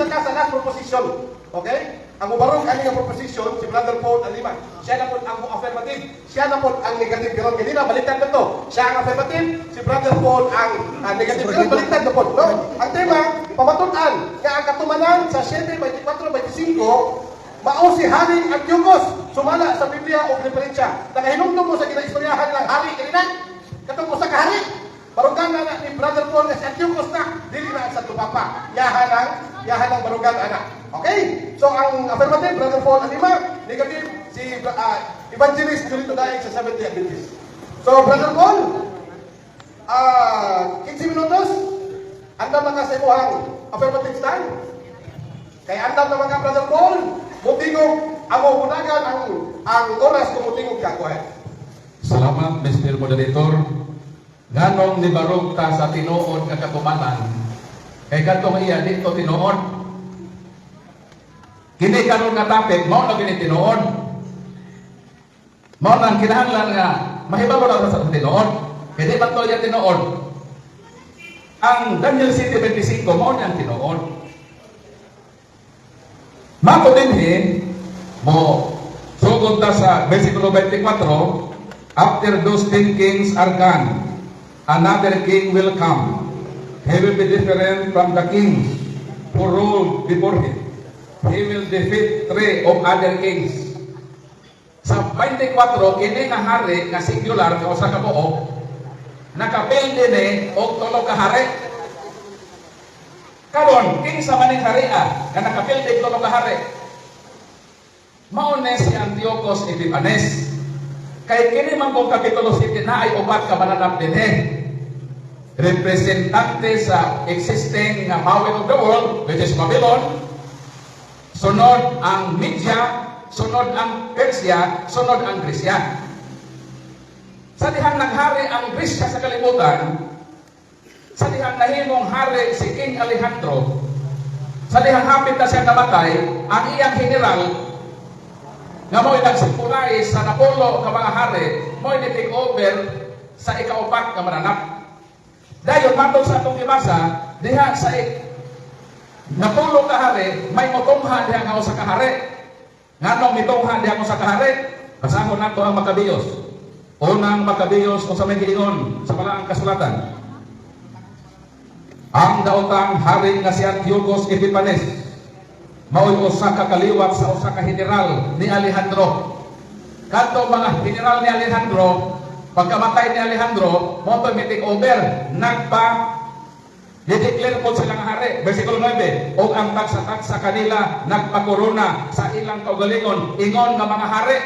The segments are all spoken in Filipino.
na ka sa last proposition. Okay? Ang ubarong ani nga proposition, si Brother Paul Alima. Siya na po ang affirmative. Siya na po ang negative. Pero kanina, baliktad na to. Siya ang affirmative, si Brother Paul ang negative. Pero baliktad na po. No? Ang tema, pamatutan nga ang katumanan sa 7:24-25, mao si Haring Antiochus, sumala sa Biblia o referensya. Nakahinungtong mo sa kinaistoryahan ng hari kanina. Katong mo sa kahari. Barugan na ni Brother Paul na si Antiochus na, dili na sa tupapa. Yahan ng barugan anak. Okay? So ang affirmative, Brother Paul Alima, negative, si Evangelist Julito Daig sa Seventh-day Adventist. So Brother Paul, 15 minutos, andam na ka sa imuhang affirmative stand. Kaya andam na mga Brother Paul, mutingog, amo munagan ang oras kung mutingog ka. Go ahead. Salamat, Mr. Moderator. Ganong nibarog ta sa tinuod nga katumanan. Kay kadtong iya dito tinuod. Kini karon nga topic mao na kini tinuod. Mao nang kinahanglan nga mahibaw na sa tinuod. Kay di man to iya tinuod. Ang Daniel 7:25 mao nang tinuod. Mako dinhi mo sugod ta sa bersikulo 24. After those 10 kings are gone, another king will come. He will be different from the kings who ruled before him. He will defeat 3 of other kings. Sa 24, kini nga hari nga singular nga usa ka buok, nakapil dinhi og 3 ka hari. Karon, kinsa man ning haria nga nakapil dig 3 ka hari? Mao ni si Antiochus Epiphanes. Kay kini man kong kapitulo 7 na ay upat ka mananap din representante sa existing nga power of the world, which is Babylon. Sunod ang Media, sunod ang Persia, sunod ang Gresya. Sa dihang naghari ang Gresya sa kalibutan, sa dihang nahimong hari si King Alejandro, sa dihang hapit na siya namatay, ang iyang general nga mo'y nagsimpulay sa napulo ka mga hari, mo'y ni-take over sa ikaupat ka mananap. Dayon, matong sa atong ibasa, diha sa napulo ka hari, may mutungha diha nga usa ka hari. Nganong mitungha diha nga usa ka hari? Basahon nato ang Makabiyos. Unang Makabiyos kung sa may giingon sa Malaang Kasulatan. Ang daotang hari nga si Antiochus Epiphanes, mao'y usa ka kaliwat sa usa ka general ni Alejandro. Kadto mga general ni Alejandro, pagkamatay ni Alejandro, mo to take over, nagpa-declare po silang hari. Versikulo 9, o ang tagsa kanila nagpakorona sa ilang kaugalingon, ingon nga mga hari.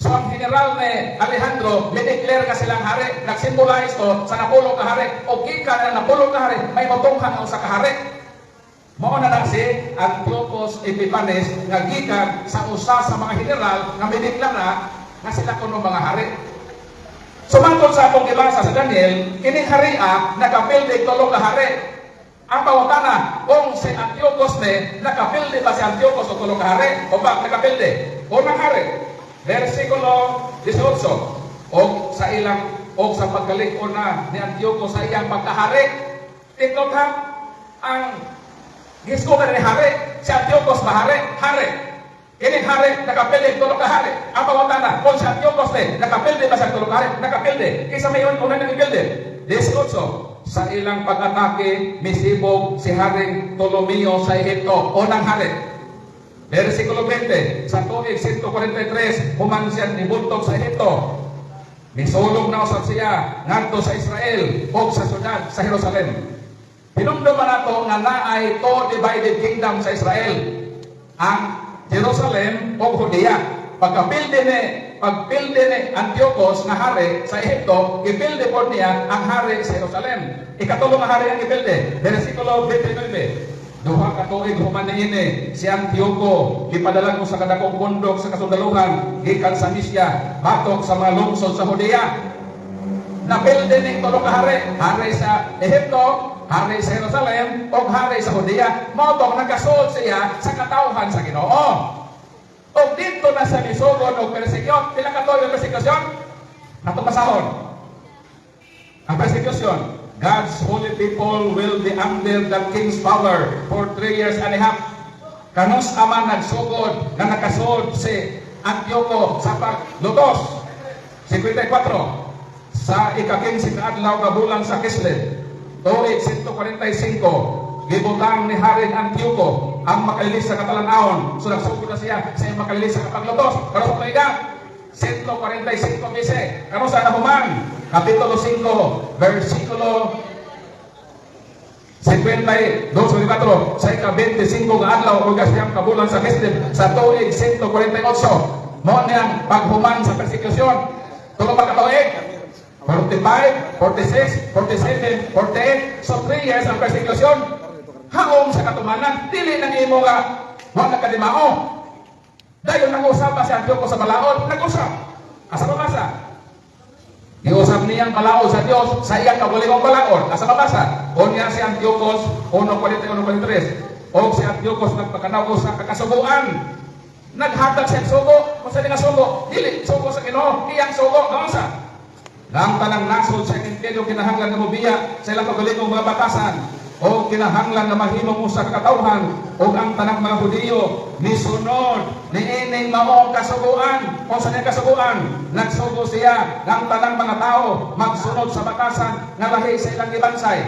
So ang general ni Alejandro, declare ka silang hari, nagsimbolize to sa napulo ka hari, o kika na napulo ka hari, may matunghan ang usa ka hari. Mao na lang si Antiochus Epiphanes nga gikan sa usa sa mga general nga mideklara nga sila kuno mga hari. Sumangkot sa atong ibasa sa Daniel, kining haria nakapilde 3 ka hari. Ang pawatana kung si Antiochus nakapilde ba si Antiochus o 3 ka hari o ba nakapilde? Unang hari, versikulo 18, og sa ilang og sa pagkalig-on na ni Antiochus sa iyang pagkahari. Tiklot ha ang giskugan ni hari, si Antiochus bahari, hari. Ini hari nakapilde 3 ka hari. Ang pawatana kung si Antiochus nakapilde ba sa 3 ka hari? Nakapilde. Kaysa mayon kung nakapilde. 18, sa ilang pag-atake misibog si Haring Ptolomeo sa Ehipto, unang hari. Versikulo 20, sa tuig 143, human siya nibultog sa Ehipto. Misulong na usab siya ngadto sa Israel o sa syudad sa Jerusalem. Hinumdum man nato nga naay two divided kingdom sa Israel. Ang Jerusalem o Judea. Pagpilde ni Antiochus nga hari sa Ehipto, ipilde po niya ang hari sa Jerusalem. Ikatulong nga hari ang ipilde. Versikulo 29. Duha ka tuig human niini si Antioco gipadala ko sa kadakong bundok sa kasundaluhan gikan sa Misya batok sa mga lungsod sa Judea. Napilde ni 3 ka hari sa Ehipto, hari sa Jerusalem, o hari sa Judea. Mao tong nagasuod siya sa katawhan sa Ginoo. O dito na sa misugod o persecution, pila ka tuig ang persecution? Natong pasahon. Ang persecution, God's holy people will be under the king's power for 3 years and a half. Kanos aman nagsugod na nakasod si Antioco sa paglutos. 54 sa ika-15 adlaw nga bulan sa Kislev, tuig 145, gibutang ni Haring Antioco ang makalilis sa katalan-ahon. So nagsugod na siya sa makalilis sa paglutos. Pero sa tuiga 145 bise. Karon sa nahuman, kapitulo 5, versikulo 52, 24, sa ika-25 nga adlaw o kasiyang kabulan sa Kislev sa tuig 148. Mo niyang paghuman sa persekusyon. Tulo pa katuig. 45, 46, 47, 48. So 3 years ang persekusyon. Haom sa katumanan. Dili nang imo nga wala ka dimao. Dayon nag-usap pa si Antioco sa balaod. Nag-usap. Asa mabasa? Iusap niyang balaod sa Dios sa iyang kabuligong balaod. Asa mabasa? O niya si Antiochos 1:41-43. O si Antiochos nagpakanaw sa kakasubuan. Naghatag siya sugo. Kung sa nga sugo, dili sugo sa Ginoo, iyang sugo. Kausa? Ang tanang nasod sa imperyo kinahanglan nga mobiya sa ilang kagalingong mga batasan o kinahanglan nga mahimong usa ka katawhan o ang tanang mga Hudiyo ni sunod ni ining maong kasuguan. O sa niyang kasuguan, nagsugo siya ng tanang mga tao magsunod sa batasan nga lahi sa ilang ibansay.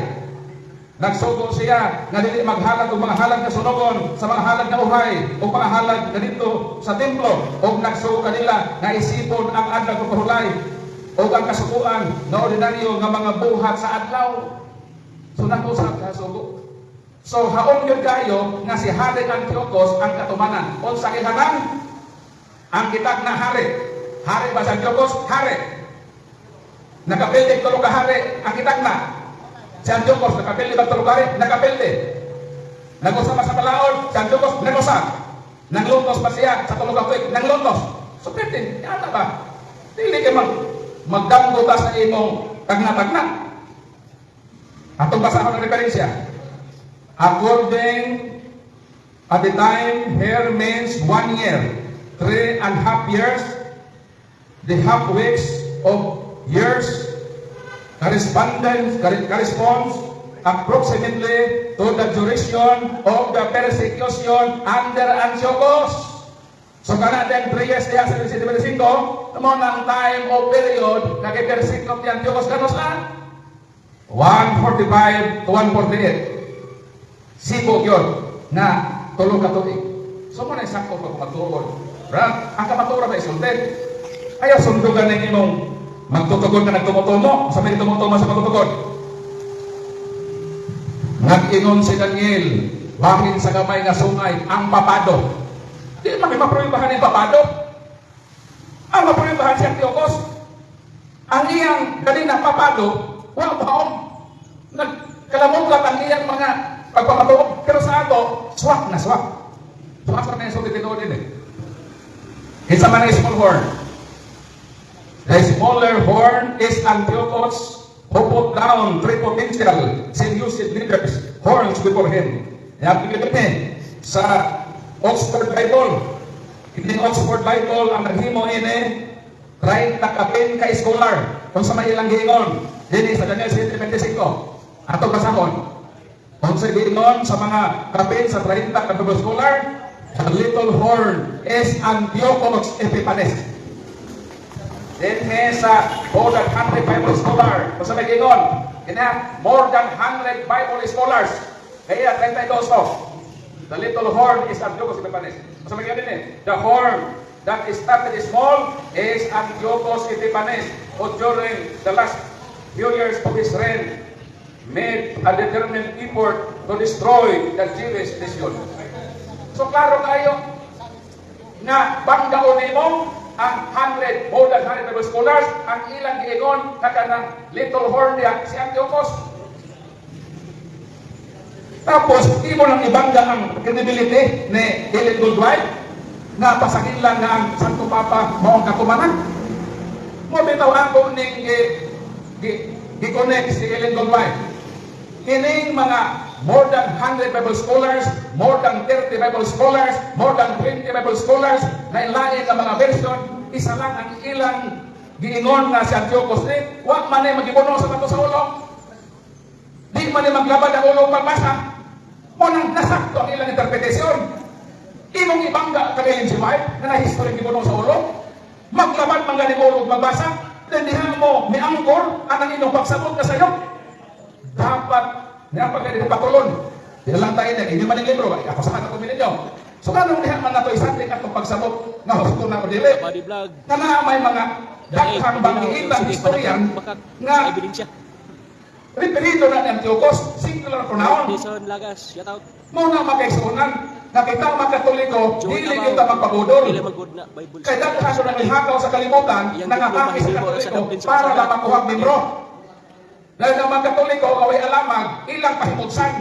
Nagsugo siya nga dili maghalag og mga halag na sunogon sa mga halag na uhay o mga halag na dito sa templo o nagsugo kanila nga isipon ang adlaw ng kahulay o ang kasuguan na ordinaryo nga mga buhat sa adlaw. So nag-usap ka sugo. So haon yun kayo nga si Haring Antiochos ang katumanan. O sa kihanang ang kitag na hari. Hari ba si Antiochos? Hari. Nakapildi tulo ka hari ang kitag na. Si Antiochos nakapildi ba tulo ka hari? Nakapildi. Nag-usap sa balaod, si Antiochos nag-usap. Nanglutos pa siya sa tulo ka tuig. Nanglutos. So pwede, yata ba? Dili kayo magdamgutas na imong tagna-tagna. Atong basahon ng referensya. According at the time, here means 1 year, 3.5 years, the half weeks of years corresponds approximately to the duration of the persecution under Antiochus. So kana den 3 years diha sa 25, mo nang time o period nag-persecute ni Antiochus kanos na 145 to 148. Sibog yun na tulo ka tuig. So mo na isakto pag matuod. Ang kamatura ba isulted? Ayaw sundugan ng imong magtutugon ka nagtumutumo. Sa may tumutumo sa magtutugon. Nag-ingon si Daniel bahin sa gamay nga sungay ang papado. Di man maproibahan ni papado. Ang maproibahan si Antiochos. Ang iyang ganina papado, wala baon. Nagkalamugat ang iyang mga pagpapatuog. Pero sa ato, swak na swak. Swak na yung sulit ito din eh. Isa man ay small horn. The smaller horn is Antiochus who put down three potential Seleucid leaders, horns before him. Yan pinipin sa Oxford Bible. Hindi Oxford Bible ang naghimo ini right na kapin ka scholar kung sa may ilang giingon. Dini sa Daniel 7:25. Ato basahon. Kung sa giingon sa mga kapin sa 30 ka Bible scholar, the little horn is Antiochus Epiphanes. Then sa more than 100 Bible scholar, kung sa may giingon, more than 100 Bible scholars. Kaya 32 to. The little horn is Antiochus Epiphanes. So the horn that is started small is Antiochus Epiphanes, who during the last few years of his reign made a determined effort to destroy the Jewish nation. So klaro kayo na banggaon nimo ang 100, more than 100 Bible scholars, ang ilang giingon na kanang little horn niya si Antiochus. Tapos, hindi mo lang ibangga ang credibility ni Ellen G. White na pasangin lang na ang Santo Papa maong katumanan. Mo bitaw ako ning gi-connect si Ellen G. White. Kining mga more than 100 Bible scholars, more than 30 Bible scholars, more than 20 Bible scholars, na ilain ng mga version, isa lang ang ilang giingon na si Antiochus ni, wag man ay magibuno sa tato sa ulo. Di man ni maglabad ang ulo magbasa. Mo nang nasakto ang ilang interpretasyon. Imong ibangga kagayon si Mike na na-history gibuno sa ulo. Maglabad man ganing ulo magbasa. Then diha mo miangkor ang inyong pagsabot na sayo. Dapat nga pagkali patulon. Di lang tayo na, hindi man yung libro. Ako sa kanang ninyo. So kanong diha man nato isang atong pagsabot nga husto na ko dili. Body vlog. Kana may mga daghang banggitan historian nga Ebidensya. referido na ni Antiochus, singular pronoun. Jason Lagas, shout out. Muna makaisunan, nakita ang mga Katoliko, Joy dili Abaw. kita magpabudol. Dili magud na Bible. Kaya dahil kaso na nilhakaw sa kalimutan, Iyang nangakaki sa diploma, Katoliko mahimo sa para kasama. lang makuhang membro. Dahil ang mga Katoliko, away alamang, ilang pahimutsan.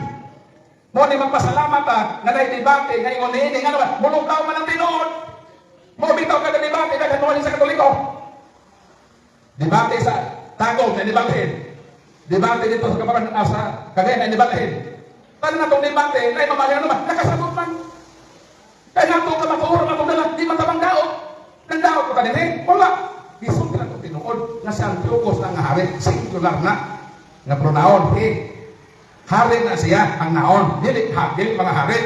Mo ni magpasalamat na naitibate, ngayon ini, nga naman, mulong tao man ang tinuod. Mo bitaw ka na debate, nagkanuhan sa Katoliko. Debate sa Tagog na debatehin. Debate dito sa kaparan sa Cagayan na debatehin. Tala na itong debate, na mamalayan naman, nakasagot man. Kaya nga itong kamatuuro na itong dala, di man tabang daot. Nandaot ko tanin eh, wala. Isulti na itong tinuod, na si Antiochus na nga hari, singular na, nga pronoun, hari na siya, ang naon, dili mga hari.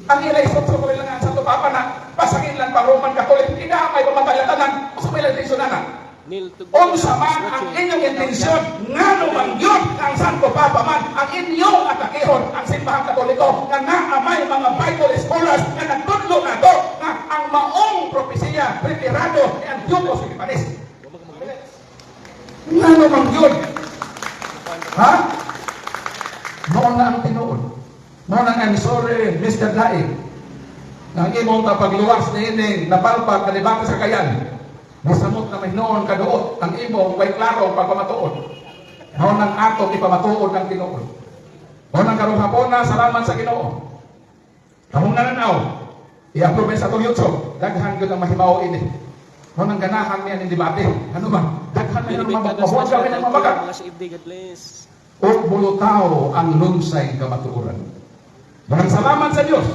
Ang ilay sutso ko lang sa tupapa na, pasangin lang pa Roman Catholic, inamay pamatayatanan, sa may lang na. Neil Tugbo. Unsa man ang inyong intensyon, ngano man yun ang Santo Papa man, ang inyong atakihon, ang simbahang Katoliko, nga naamay mga Bible scholars na nagtudlo na to, nga ang maong propesiya, retirado ni Antiochus Epiphanes. Ngano man yun? Ha? Noon na ang tinuod. Noon na ang sorry, Mr. Daig. Nang imong tapagluwas ni ining napalpag kanibaka sa kayan. Masamot na may noon kaduot, ang imong way klaro pagpamatuod. Noon ang ato ipamatuod ang tinuod. Noon ang karong hapon na salamat sa Ginoo. Kamong nananaw, i-approve sa itong YouTube, daghan yun ang mahimaw ini. Noon ang ganahan niya ng debate. Ano ba? Daghan na yun ang mabuhat kami ng mabagat. Mga si Ibdi, God bless. O bulutaw ang lunsay kamatuoran. Maraming salamat sa Diyos.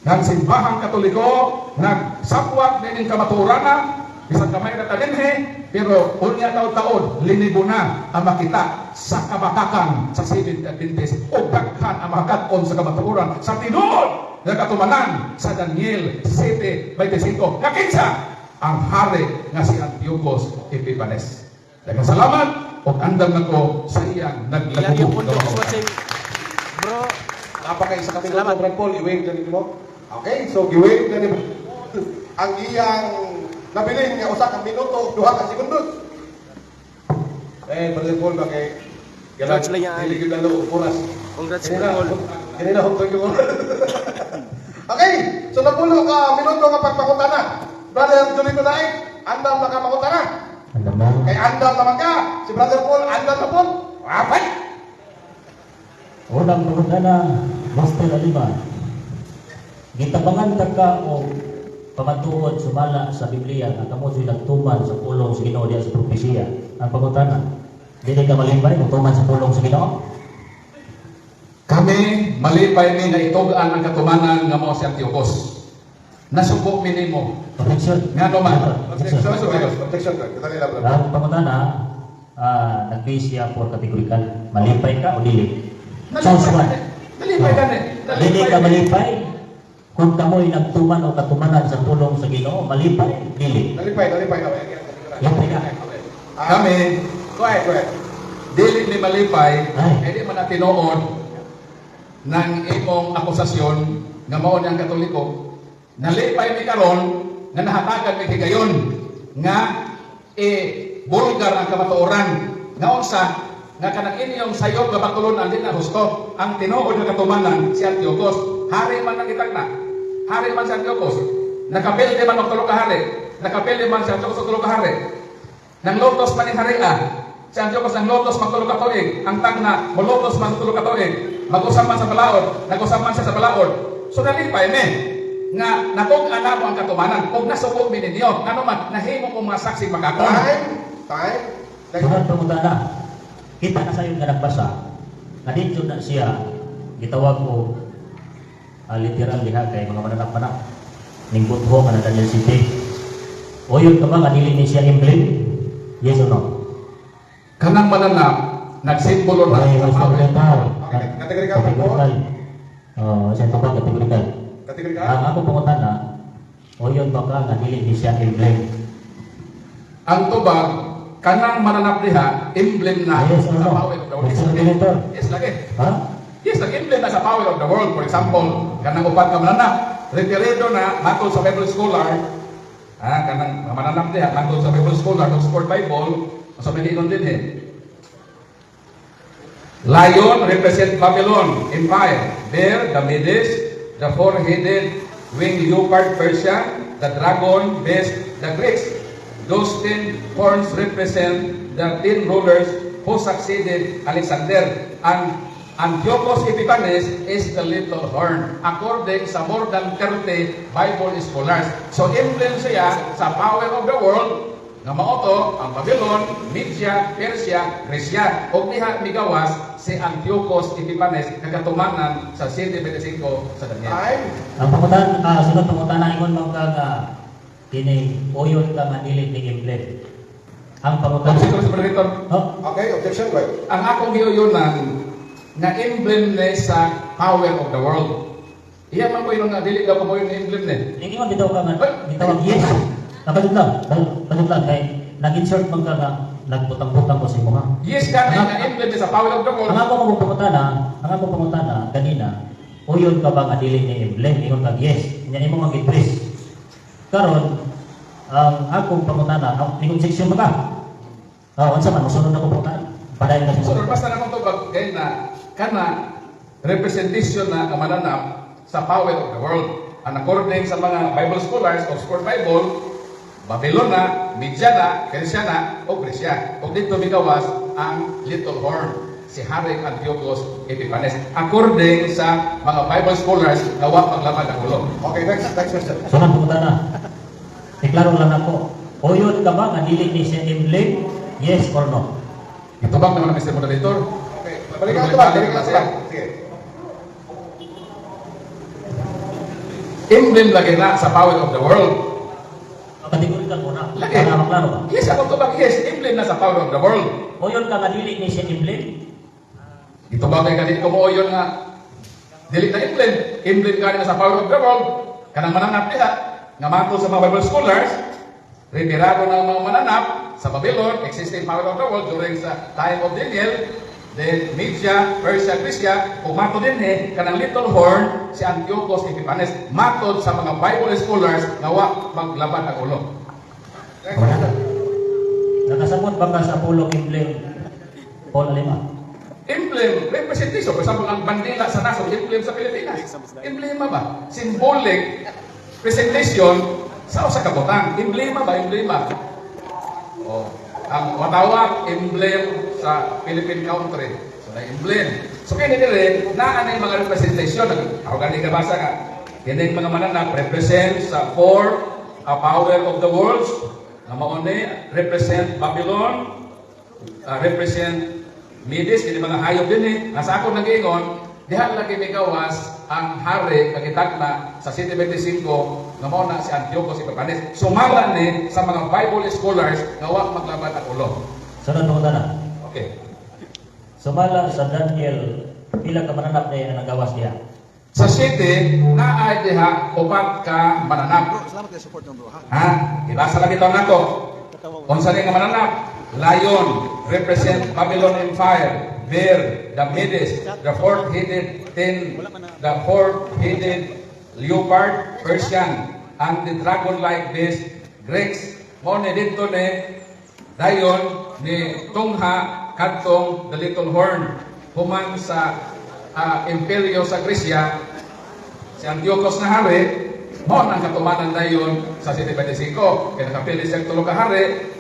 Ng simbahang Katoliko, nagsapwat na ining kamatuoran isang kamay na talinhe, pero unya taon-taon, linibo na ang makita sa kabakakan sa Seventh Adventist o daghan ang makakat-on sa kamatuoran sa tinuod na katumanan sa Daniel 7:25. Nakinsa ang hari nga si Antiochus Epiphanes. Daghang salamat o andam nako sa iyang Ilang yung naglagubog. punto is watching. Bro, Napakay sa kami Salamat. ng Brad Paul, i-wave na nito mo. Okay, so i-wave na nito. Ang iyang nabilin nga usa ka minuto, duha ka segundos. Brother Paul, bakay Congrats lang yan. Dili gyud na lo oras. congrats Kanina, Bro. kanina hugtong yung oras. Okay, so napulo ka minuto nga pagpakutana. Brother Julito Daig, andam na ka makutana. Alam mo, Kay andam naman ka, si Brother Paul, andam na po. Rapay! unang pagkana, Master Alima, gitabangan ta ka o pamatuod sumala sa Biblia na kamo sila nagtuman sa pulong sa Ginoo diya sa propesiya. Ang pangutana, dili ka malimbay kung tuman sa pulong sa Ginoo? Kami, malipay mi na itugaan ang katumanan nga mo si Antiochus. Nasubo mi nimo. Protection. Nga naman. Protection, protection ka. Kita nila, brother. Ang pangutana, nag-base siya for categorical. Malipay ka o dili? Choose one. Nalipay ka ni. Dili ka malipay kung kamoy nagtuman o katumanan sa pulong sa Ginoo, malipay, dili. Nalipay. Lipay ka. Kami, Go ahead. dili ni malipay, Ay. hindi man na tinuod ng imong akusasyon nga mao niyang Katoliko. Nalipay mi karon nga nahatagan mi higayon nga bulgar ang kamatuoran nga unsa nga kanang inyong sayop nga bakulunan din na husto ang tinuod nga katumanan si Antiochus. Hari man ang itagna. Hari man si Antiochus. Nakapilde man og tulo ka hari. Nakapilde man si Antiochus og tulo ka hari. Nang lotos man ni haria. Si Antiochus nang lotos magtulo ka tuig. Ang tagna mo lotos man tulo ka tuig. Mag-usap man sa balaod, nag-usap man siya sa balaod. So nalipay mi nga natug-ana mo ang katumanan ug nasuko mi ninyo. Ano man nahimo ko mga saksi magakon. Time. Sunod pangutana, kita na sayo nga nagbasa, nga dito na siya, gitawag ko, literal diha kay mga mananak-manak, ning butho nga na Daniel City. O yun ka ba, nga dili ni siya emblem? Yes or no? Kanang mananap nagsimbolo na Okay, sa Mr. power. Oriental. Okay, kategorikal na po. Siya ito ba kategorikal? Kategorikal. Ang ako pangutana, o yun ba ka nga dili ni siya emblem? Ang tubag, kanang mananap diha, emblem na Yes, sa ano? power of the world. Mr. Oriental. Yes, lagi. Ha? Yes, nag-emblem na sa power of the world. For example, kanang upat ka mananap, retirido na, matol sa Bible scholar, kanang mananap diha, matol sa Bible scholar, Oxford Bible, sa Pilipinon din eh. Lion represent Babylon Empire. Bear, the Medes, the four-headed winged leopard Persia, the dragon, beast, the Greeks. Those 10 horns represent the 10 rulers who succeeded Alexander. And Antiochus Epiphanes is the little horn, according sa more than 30 Bible scholars. So, emblem siya sa power of the world, nga maoto ang Babylon, Media, Persia, Grecia, o diha migawas si Antiochus Epiphanes kagatumanan sa 7:25 sa Daniel. Time. Ang sunod pangutana ingon mo ka nga kini uyon ka nga dili ni emblem. Ang pangutana. Sige, Mr. Moderator. Oh, Okay, objection, go ahead. Ang akong hiuyonan nga emblem ni sa power of the world. Iya man ko yun nga dili ka po yung emblem ni. ingon bitaw ka nga bitawag yes. Nakadud lang kay nag-insert man ka nga nagbutang-butang ko sa imo ha. Yes, kami nga emblem ni sa power of the world. Ang ako pangutana kanina, uyon ka ba nga dili ni emblem? Ingon ka yes. Nya imo ang gitwist. Karon ang akong pangutana, ingon section ba ka? Unsa man mosunod ako pangutana? Padayon ka So, sa basta na kong tubag kay na kana representation na kamananap sa power of the world. And according sa mga Bible scholars, Oxford Bible, Babylon na, Media na, Persia na, o Grecia. O dito bigawas ang little horn, si Hari Antiochus Epiphanes. According sa mga Bible scholars, nawa maglaman ang ulo. Okay, next question. sunod pangutana. Iklaro lang ako. Uyon ka ba nga dili ni siya emblem? Yes or no? Ito bang naman ang Mr. Moderator? Okay, balikan ito ba? Balikan ito ba? Sige. Emblem lagi na sa power of the world. Kategorikal muna. Lagi. Para maklaro ba? Yes, ako tubag, yes, emblem na sa power of the world. Uyon ka nga dili ni siya emblem? Ito ba kay kanil ko mo yun nga dili na emblem. Emblem ka na sa power of the world. Kanang mananap niya, nga matol sa mga Bible scholars, retirado ng mga mananap sa Babylon, existing power of the world during sa time of Daniel, then Media, Persia, Grecia, kung matod din kanang little horn, si Antiochus Epiphanes, matod sa mga Bible scholars, nawa maglaban ang ulo. Next question. Nakasabot ba ka sa pulong emblem? Paul Alima. Emblem, representation. For example, ang bandila sa naso, emblem sa Pilipinas. Emblema ba? Symbolic presentation sa usa ka butang. Emblema ba? Emblema. Oh, ang watawag, emblem sa Philippine country. So, na emblem. So, kaya nila, naan yung mga representation. Ako gani ka basa ka. Yan yung mga mananap, represent sa power of the world. Na mauni, represent Babylon, represent Medes, kini mga hayop din nasa ako nag-ingon, diha lagi may gawas ang hari kagitakna sa 7:25 nga mao na si Antiochus Epiphanes. Sumala ni sa mga Bible scholars nga wa maglaban ang ulo. Sunod pangutana. Okay. Sumala sa Daniel, pila ka mananap na yan ang nagawas niya? Sa city, naay diha upat ka mananap. Salamat kayo support ng bro, ha? Ha? Ibasa lang ito nato. Unsa ni nga mananap? Lion represent Babylon Empire. Bear, the Medes, the four-headed leopard, Persian, and the dragon-like beast, Greeks. Mo ni dito ni dayon ni tungha kadtong the little horn human sa imperyo sa Grecia, si Antiochus na hari, mo nang katumanan dayon sa 7:25. Kaya nakapili siyang tulo ka hari,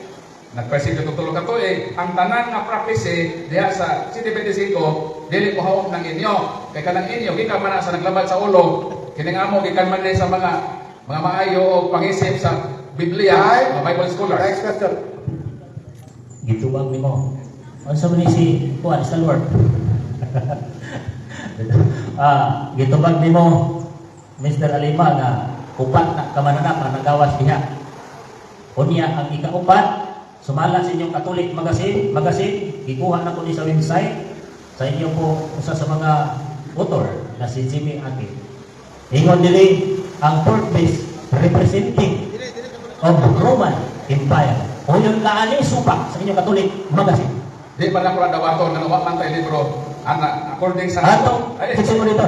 nagpresente itong tulo ka tuig. Ang tanan nga prophecy diha sa 7:25, dili ko haom ng inyo. Kaya kanang inyo, gikan man na sa naglaban sa ulo, kining amo gikan man sa mga maayo o pangisip sa Biblia, mga Bible scholars. Next question. Gitubag ni mo. Ano sa ni si Juan sa Lord? Gitubag ni mo, Mr. Alima, nga upat na kamananap ang nagawas diha. Unya ang ikaupat, sumala sa inyong Catholic magazine, ikuha na ko ni sa website sa inyo po usa sa mga author na si Jimmy Akin. Ingon dili ang purpose representing of Roman Empire. O yung kaani supak sa inyong Catholic magazine. Di pa na ko dawaton na wa man tay libro ana according sa Ato, objection mo dito.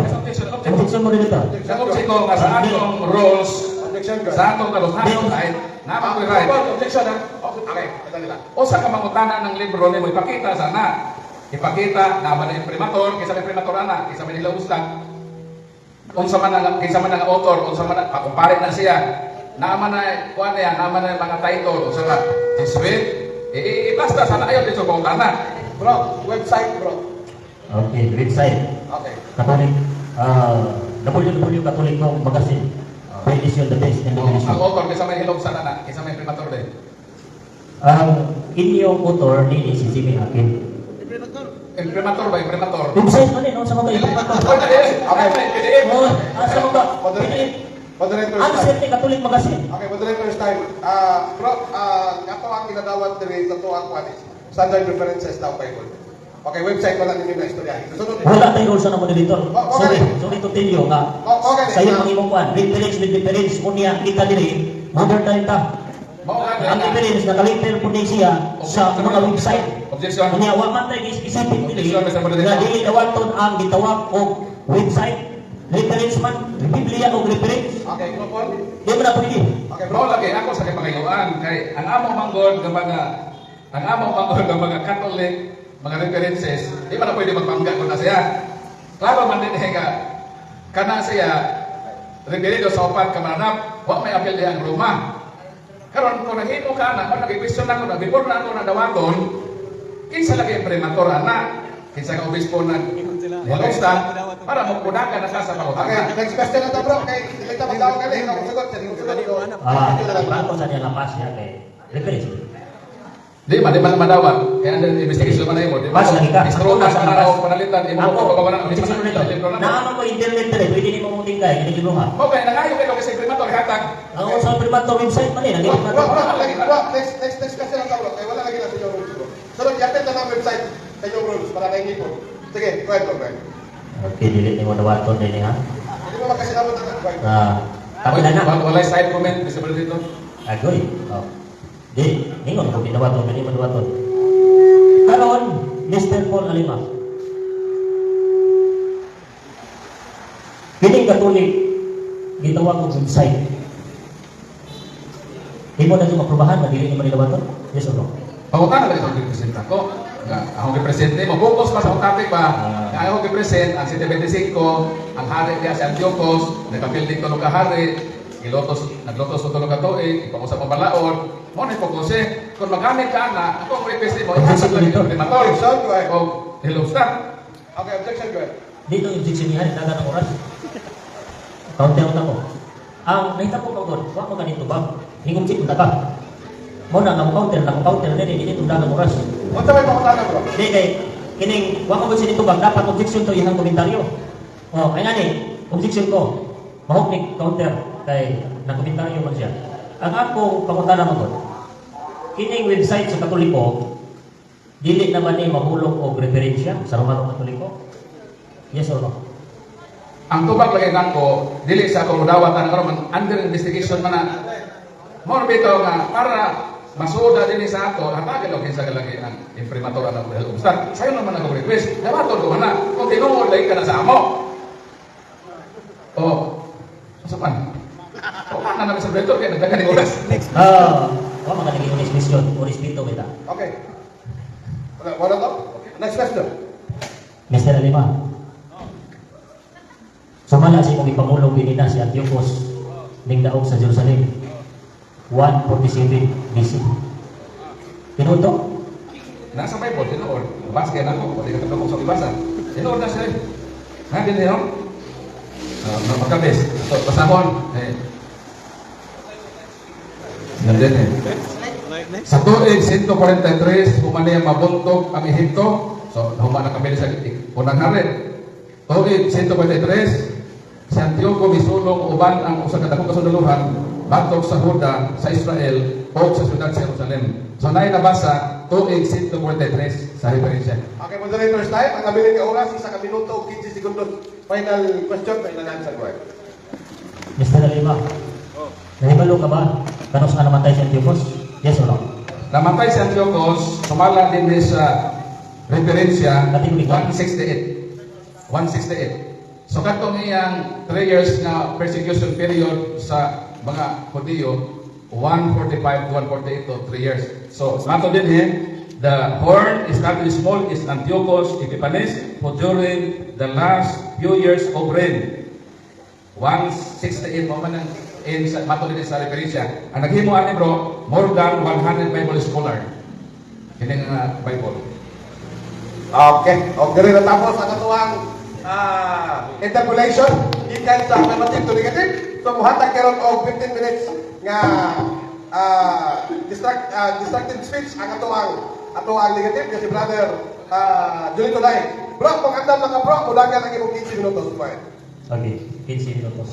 Objection mo dito. Sa ko nga sa atong rules Objection, Gwen. sa atong kaluhanon ay naman ko right. Objection, ha? Okay, ito nila. O sa kamangutanan ng libro ni mo ipakita sana. Ipakita na ba na imprimatur, kaysa may imprimatur ana, kaysa may nilabos lang. Unsa man ang kaysa man ang author, unsa man kumpare na siya. Naman na kuan yan, naman na mga title, unsa ba? Jesuit. Basta sana ayo dito kung ana. Bro, website, bro. Okay, website. Okay. Catholic, www Catholic magazine. Edition the best in the Ang edition. author kaysa may hilog sana na, kaysa may imprimatur din. Ang inyong author ni si Jimmy Akin. Imprimatur ba imprimatur? Website man din, sa mga ipapato. PDF. Oh, sa mga PDF. Moderator's Answer time. ni Catholic magazine. Okay, moderator's time. Bro, ato ang ginadawat diri sa tuwa ko anis. Standard references daw Bible. Okay, website wala ninyo na istorya. Susunod. Wala tayo rules na moderator. Okay. Sorry to tell you nga. Okay. Sa iyo pang imong kuan, reference with reference unya kita diri. Modern time ta. Mao nga Ang reference nakalipel po din siya sa mga website. Objection. Unya wa man tayo isipin dili. Objection, Mr. Moderator. Nga dili dawaton ang gitawag og website. Reference man, Biblia o reference. Okay, Paul. Di mo na pwede. Okay, Bro, bro. lagi ako sa kapangayuan kay ang among manggod ng mga Catholic mga references, di ba na pwede magpangga ko na siya. Klaro man din nga kana siya referido sa upat ka mananap, wa may apel diha ang Roma. Karon kung nahimo ka na, kung nag-question ako na, before na ako na dawaton, kinsa lagi ang premator ana, kinsa ka obispo na nilusta, para magpunakan na sa Okay, pangutanan. next question na to, bro. Okay, hindi ka magtawag ka rin. Ako sagot. Bago sa niya lapas niya kay reference. Di man madawat, kaya ang investigation man mo, di ba? Mas lagi ka. Instrunas Ako, na mas- ako panalitan, imo Ako, ko pa objection mo dito. Naano ko internet dali, pwede ni mo muting kay, hindi mo ha. Okay, nangayo kayo kasi primator hatag. Ang sa primato website man din, ang Bro, primato. next question na to, bro. Kaya wala lagi na sa inyong rules, bro. Sunod, i-attend na ng website sa inyong rules para naingin po. Sige, go ahead, bro. Okay, dili ni mo dawaton din ha. Hindi mo magkasinabot na go ahead. Kapila na. Wala side comment, visible dito. Agoy. Oh. Di, ningon ko ginawaton, hindi mo dawaton. Karon, Mr. Paul Alima. Kining Katolik, gitawag og website. Di mo na ito maprobahan, madili ni mo nilawaton? Yes or no? Pangutan na itong represent ako. Akong represent mo, focus pa sa akong topic ba? Nga akong represent ang 725, ang hari niya si Antiochos, nagka-building tulong ka hari, naglotos tulong ka tuig, ipangusap ang balaod, mo na focus kung magamit ka na, ako ang represent mo, ihasag lang itong primator. Objection, go ahead. O, hello staff. Okay, objection, go ahead. Dito yung objection dagan ng oras. Kaunti-unta ko. Ang nahita ko pagod, wag mo ganito ba? Hingong chip ka. Mo na nga mo counter, dili dito dagan ng oras. What's the way pakutana, bro? Di kay kining wag mo gud dito ba dapat objection to ihang komentaryo. Oh, ay ngani, objection ko. Mahok ni counter kay nang komentaryo man siya. Ang ako pangutana mo gud. Kining website sa Katoliko dili naman ni mahulog og referensya sa Romano Katoliko. Yes or no? Ang tubag lagi ko, dili sa akong dawatan karon under investigation man na. Mo bitaw nga para masuda din sa ato, hatagan og kinsa kalagi ang imprimatur ang health officer. Sayo naman ako request. Dawaton ko man na kung tinuod lagi ka na sa amo. Oh. Sa pan. O na namin sa beto kay nagdagan ni oras. Wa man kanang next mission o respeto kita. Okay. Wala to? Next question. Mr. Alima. Sumala si kong ipamulong binina si Antiochos ning daog sa Jerusalem 147 BC. Tinuod to? Nasa Bible tinuod. Bas kay nako, pwede ka tapos sa ibasa. Tinuod na siya. Ha din niyo? Magkabes. So, pasahon. Nandun Sa tuig 143, humani ang mabuntog ang Ehipto. So, humana kami sa unang hari. Tuig 143, si Antioco misulong uban ang usa ka dakong kasundalohan batok sa Huda sa Israel o sa siyudad Jerusalem. So naay nabasa tuig 143 sa referensya. Okay, moderators time. Ang nabiling ka oras, isa ka minuto o 15 segundos. Final question, final answer. Go ahead. Mr. Lima, nahibalo ka ba? Kanos nga namatay si Antiochus? Yes or no? Namatay si Antiochus, sumala din sa referensya 168. 168. So katong iyang 3 years na persecution period sa mga Hudiyo, 145 to 148 to 3 years. So mato din the horn is not really small, is Antiochus Epiphanes who during the last few years of reign. 168 mo man in mato din sa referensya. Ang naghimo ani bro, more than 100 Bible scholar. Kini nga Bible. Okay. O, diri na tapos ang katuwang interpolation. Ikan sa affirmative to negative. So, muhatag karon og 15 minutes nga distracted speech ang katuwang negative kasi brother Julito Lai. Bro, kung andam mga bro, mulagan ang imong 15 minutos. Go ahead. Okay, 15 minutos.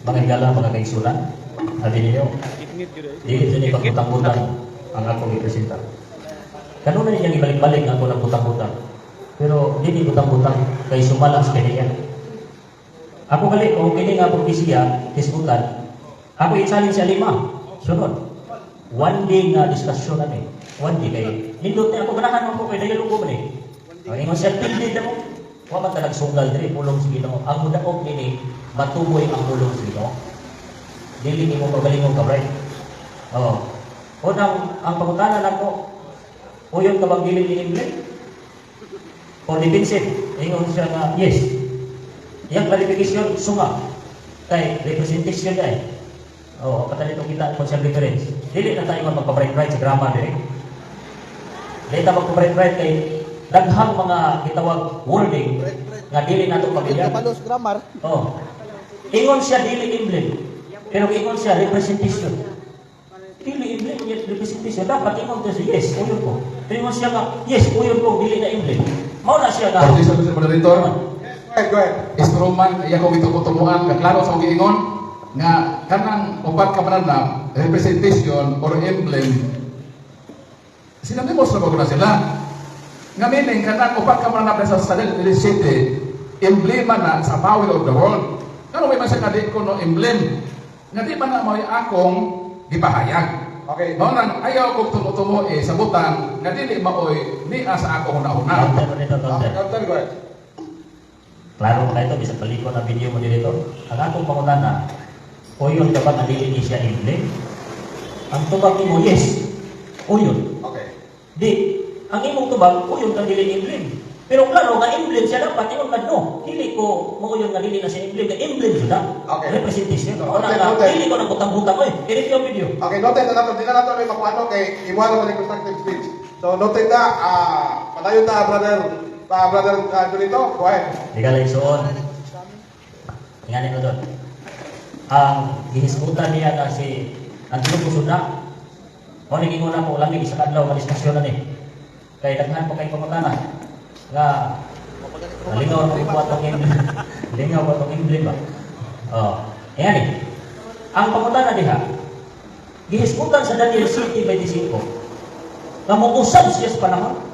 Mga higala, mga kaisulan. Sabi ninyo, dili dyan ipagputang-putang ang akong ipresenta. Kanuna niyang ibalik-balik ang ako ng putang-putang. Pero dili putang-putang kay sumalas kaniya. Ako gali, kung kini nga propesya, disputan, ako i-challenge siya 5. Sunod. One day nga diskusyon namin. One day kay nindot na ako ganahan mo ko kay dialogo man eh. Ang ingon siya pilid mo. Wa man ta nagsunggal diri pulong sige Ginoo. Ang mudaog nini matuboy ang pulong sige Ginoo. Dili nimo pagalingon ka right. Oh. Unang ang pangutana nako uyon ka bang dili inimble? O defensive. Ingon siya nga yes. Yang clarification sunga kay representation dai. Oh, patali to kita kung siya reference. Dili na tayo magpa-right sa grammar diri. Dili ta magpa-right kay daghang mga gitawag wording nga dili nato pamilya. Kapalos grammar. Oh. Ingon siya dili emblem. Pero ingon siya representation. Dili emblem yet representation. Dapat ingon to siya yes, uyon ko. Pero ingon siya nga yes, uyon ko dili na emblem. Mao na siya nga. Kasi sa moderator, Go ahead. instrument iya ko gitukutumoan nga klaro sa mga ingon nga kanang upat ka mananap representation or emblem sinabi mo sa mga sila nga meaning kanang upat ka mananap sa city emblema na sa power of the world kano may masya kadi ko no emblem nga di ba na mo akong gipahayag. Okay. Mao nang ayaw ko tumutumo sabutan nga dili maoy ni sa ako hunahuna. Counter, go ahead. Klaro ka ito, bisa paliko na video mo dito. Ang akong pangutana, uyon ka ba nga dili ni siya emblem? Ang tubag mo, yes. Uyon. Okay. Di, ang imong tubag, uyon ka dili emblem. Pero klaro, nga emblem siya dapat, ingon ka no. Dili ko, uyon nga dili na siya emblem. Nga emblem siya. Okay. Representation. Okay, O na, okay. dili ko nang butang-butang. Oy, edit yung video. Okay, noted na nato. Di na nato may makuano kay imuha naman yung constructive speech. So, noted na, padayon na, brother Julito. Go ahead. Ikaw lang suon. Tingnan mo doon. Ang gihisgutan niya na si Antiochus Suda. O naging una po lamig sa kadlaw nga diskusyon na ni. Kay daghan po kay pamutana nga nalingaw ko po atong emblem. Lingaw ko atong emblem ba? Oh, ayan eh. Ang pamutana diha gihisgutan sa Daniel City 25 nga muusab siya sa panahon.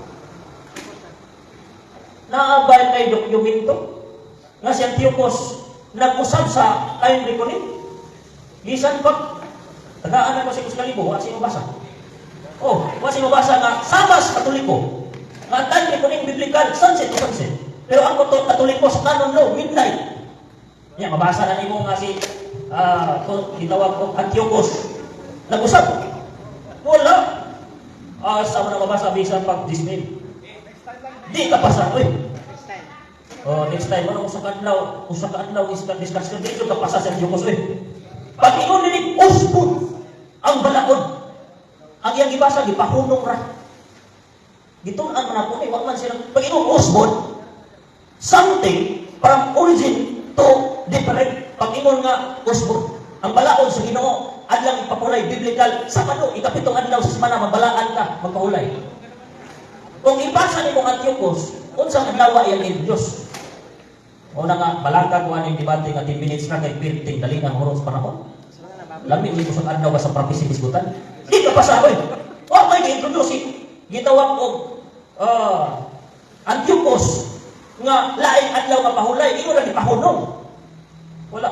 Naabay kay dokumento nga si Antiochus nag-usab sa time reckoning. Bisan pa tagaan na ko si Kuskalibo, wa si mabasa. Oh, wa si mabasa nga sabas katoliko. Nga time reckoning biblical sunset to sunset. Pero ang katoliko sa canon law midnight. Nya mabasa na nimo nga si gitawag ko Antiochus nag-usab. Wala. Sa mga mabasa bisan pag disney. Di ka pasa, oy. Oh, next time ano usa ka adlaw is discussion dito ka pasa sa Diyos oy. Pag ingon ni usbon ang balaod. Ang iyang gibasa gipahunong ra. Gitun-an man ako wa man sila pag ingon usbon something from origin to different. Pag ingon nga usbon ang balaod sa Ginoo adlang ipapulay biblical Sabado ikapitong adlaw sa semana mabalaan ka magpahulay. Kung ipasa ni mong Antiochus, unsang adlaw iyang in Diyos. O na nga, balangkag ko aning debate nga 10 minutes na kay Pirting daling ang oras panahon. Lamig ni kusang adlaw ka sa prophecy biskutan. Di ka pasa oy. Wa may gi-introduce si gitawag og Antiochus nga laing adlaw nga pahulay, ingon ra gipahunong. Wala.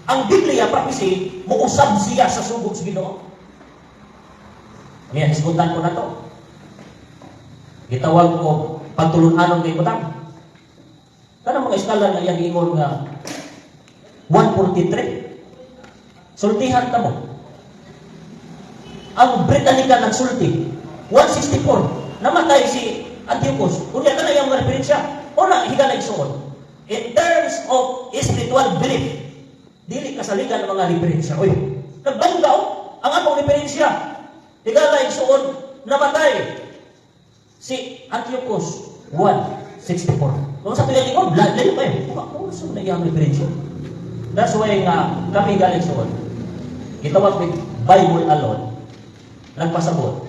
Ang Biblia prophecy muusab siya sa sugod sa Ginoo. Niya hisgutan ko na to. Gitawag ko pagtulun-anon kay butang. Kanang mga iskalan nga iyang ingon nga 143. Sultihan ta mo. Ang Britannica nagsulti 164. Namatay si Antiochus. Unya ka na yung mga referensya. Una, higa na isuon. In terms of spiritual belief, dili kasaligan ng mga referensya. Uy, nagbanggaw ang akong referensya. Higa na isuon, namatay si Antiochus 164. Kung sa pinag-ingon, layo kayo. Kung saan na yung referensya? That's why nga kami galing isuon. Gitawag with Bible alone. Nagpasabot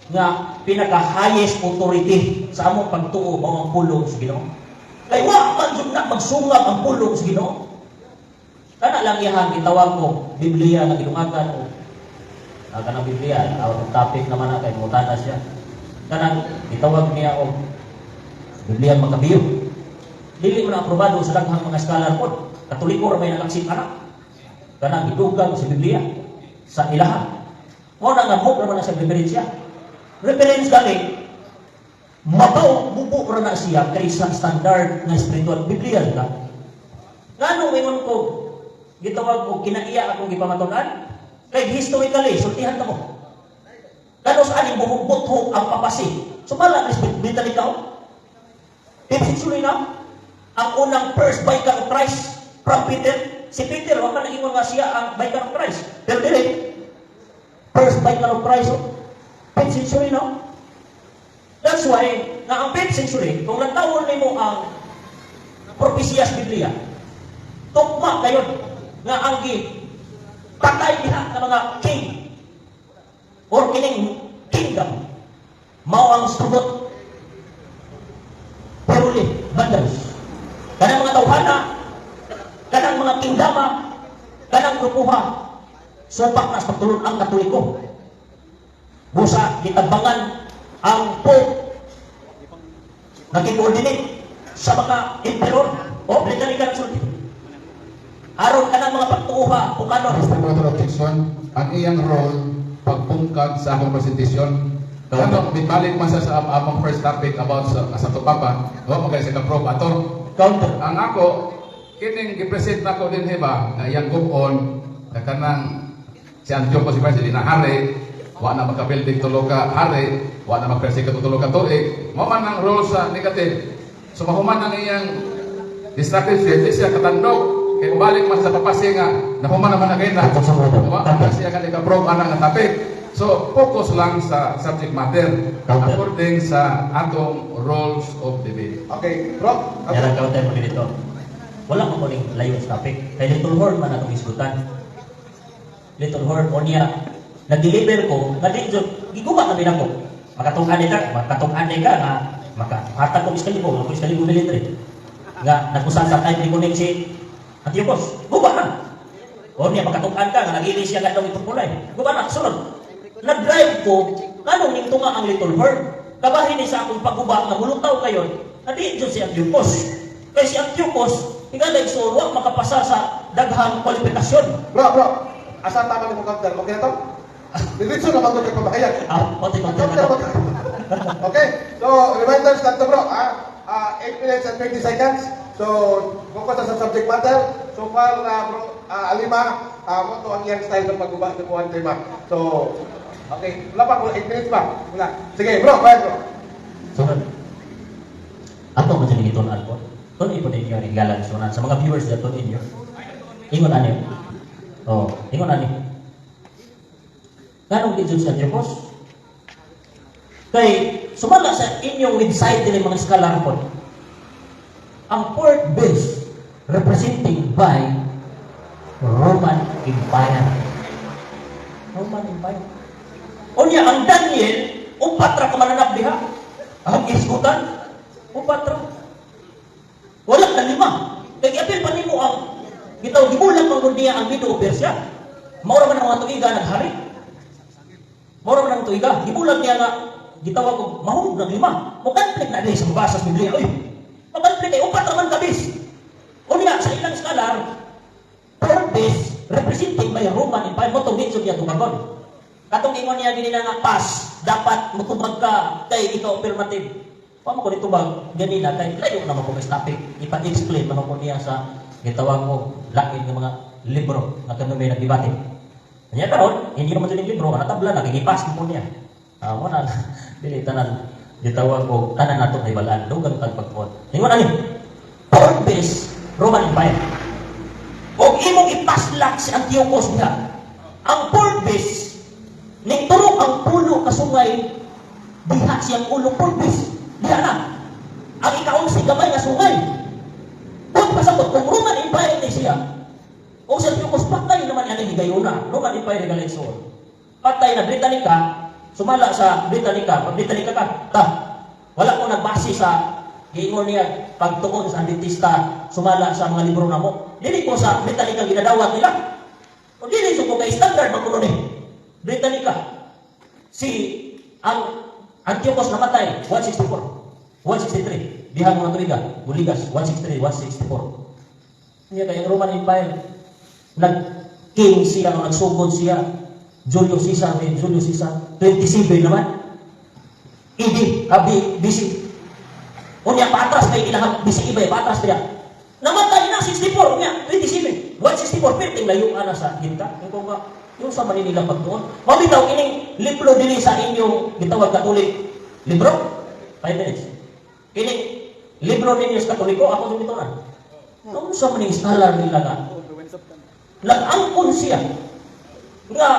nga pinaka-highest authority sa among pagtuo o ang pulong sa Ginoo. Kay wa man jud na magsungab ang pulong sa Ginoo. Kana lang iyan gitawag ko Biblia nga gidungagan o kanang Biblia out of topic naman na kay mutana siya. Kanang gitawag niya og Biblia Makabiyo. Dili mo na aprobado sa daghang mga scholar pod. Katoliko ra may nalaksik anak. Kanang gidugang sa Biblia sa ilaha. Mo na nga mo naman sa referensya. Reference gani mabaw bubo ra na siya kaysa standard na spiritual Biblia ka. Ngano ingon ko gitawag ko kinaiya akong gipamatunan kay historically sultihan ta mo. Kano sa aning buhok ang papasi. Sumala respeto ikaw. Century na ang unang first vicar of Christ from Peter. Si Peter wa man ingon nga siya ang vicar of Christ. Pero dili first vicar of Christ 5th century, no? That's why, na ang 5th century, kung nagtawon mo ang propesya sa Biblia, tukma kayo nga ang patay diha ng mga king or kining kingdom mao ang sugot peruli bandals kanang mga tawhana kanang mga kingdama kanang grupuha supak na sa pagtulon ang Katoliko. Busa, gitabangan ang Pope na kikoordinate sa mga emperor o Britannica sulti. Aron ka ng mga pagtuuha kung ano. Mr. Brother Objection, ang iyang role pagpungkag sa akong presentation. Ano, balik man sa among first topic about sa Tupapa, huwag mo kayo sa kaprob ato. Counter. Ang ako, kining gipresent na ko din heba, na iyang gumon, na kanang si Antiochus si President na hari, wa na magka-building tulo ka hari, wa na magka-present ka tulo ka tuig, mo man ang role sa negative. So mahuman ang iyang destructive faith, siya katandog, kaya balik man sa papasi nga, nahuman naman na kayo na, wa siya ka ika-probe anang topic. So, focus lang sa subject matter according sa atong rules of debate. Okay, bro. Yan ang counter mo dito. Wala ko muling layo sa topic. Kay Little Horn man atong isgutan. Little Horn, o niya, nag-deliver ko, dito, giguba na din ako. Makatungkan ka nga, makahatag ko iskalibo military. Nga, nagkusan sa time ni kuning si Antiochus. Guba na. O niya, makatungkan ka, nga nag-ilis siya gandong ipagpulay. Guba na, sunod. Nag-drive ko, kanong nito nga ang Little Horn. Kabahin ni sa akong pagguba nga mulutaw kayon, nadi dyan si Antiochus. Kaya si Antiochus, higalay surwa, makapasa sa daghang kwalifikasyon. Bro. Asa tama ni mo counter? Okay na to? Diretso na magod kay pamahayag. Pati counter. Okay, so reminders lang to bro. 8 minutes and 20 seconds. So, focus sa subject matter. So far, bro, Alima, mo to ang iyang style ng pagguba sa buwan tema. So, okay, wala pa, 8 minutes pa. Wala. Sige, bro, kaya bro. Sunod. Ato mo dyan itunan po. Kung ipon ninyo ang galang sunan sa mga viewers dito ninyo. Ingon ano yun? Ingon ano yun? Ganong din sa Antiochus? Kay, sumala sa inyong website din mga scholar po. Ang port base representing by Roman Empire. Roman Empire. O niya, ang Daniel, upatra ka mananap diha. Ang isgutan, upatra. Wala na 5. Kaya apil pa nimo ang bitaw gibulan man niya ang Medo Persia. Maura man ang mga tuiga naghari. Moro man ang tuiga, gibulag niya nga gitawag ko mahug ng 5. Mo conflict na din sa mabasa sa Biblia. Oy. Mo-conflict kay upat naman kabis. Unya sa ilang scholar, purpose represented by Roman Empire mo tong dito niya tumagon. Katong ingon niya gini nga pass, dapat mutubag ka kay ikaw affirmative. Paano ko nitubag ganina kay layo na mo ko topic. Ipa-explain man ko niya sa gitawag ko lain ng mga libro nga kami may nagdebate. Nya karon hindi naman yung libro ana tabla nagigipas ko niya. Mo na dili tanan gitawag ko tanan nato ay balaan dugang tagpagpon. Ingon ani purpose Roman Empire. O imong ipaslak si Antiochus niya. Ang purpose ning turok ang pulo ka sungay diha siyang ulo purpose. Diha na. Ang ikaon si gamay nga sungay. Kung pasabot kung Roman Empire ni siya. O si Antiochus patay naman yan ang higayuna. Roman Empire ni Galexon. Patay na Britannica. Sumala sa Britannica. Pag Britannica ka, wala ko nagbase sa giingon niya pagtuon sa Adventista sumala sa mga libro na mo. Dili ko sa Britannica ginadawat nila. O dili ko kay standard magkuno ni Britannica. Si ang Antiochus namatay 164, 163. Diha mga tuiga, Buligas 163, 164. Niya kay Roman Empire nag-king siya, nagsugod siya. Julius Caesar, 27 naman. Idi, abi, bisi. Unya patras kay ilang bisi iba, patras kaya. Namatay na 64 niya, 27. 164 perting layo ana sa ginta. Kung ba yung sa Manila pagtuon. Mabitaw ining libro dinhi sa inyong gitawag Katolik libro. 5 minutes. Ining libro ninyo sa Katoliko ako dumitunan. Kung sa maning scholar nila nga nag-angkon siya nga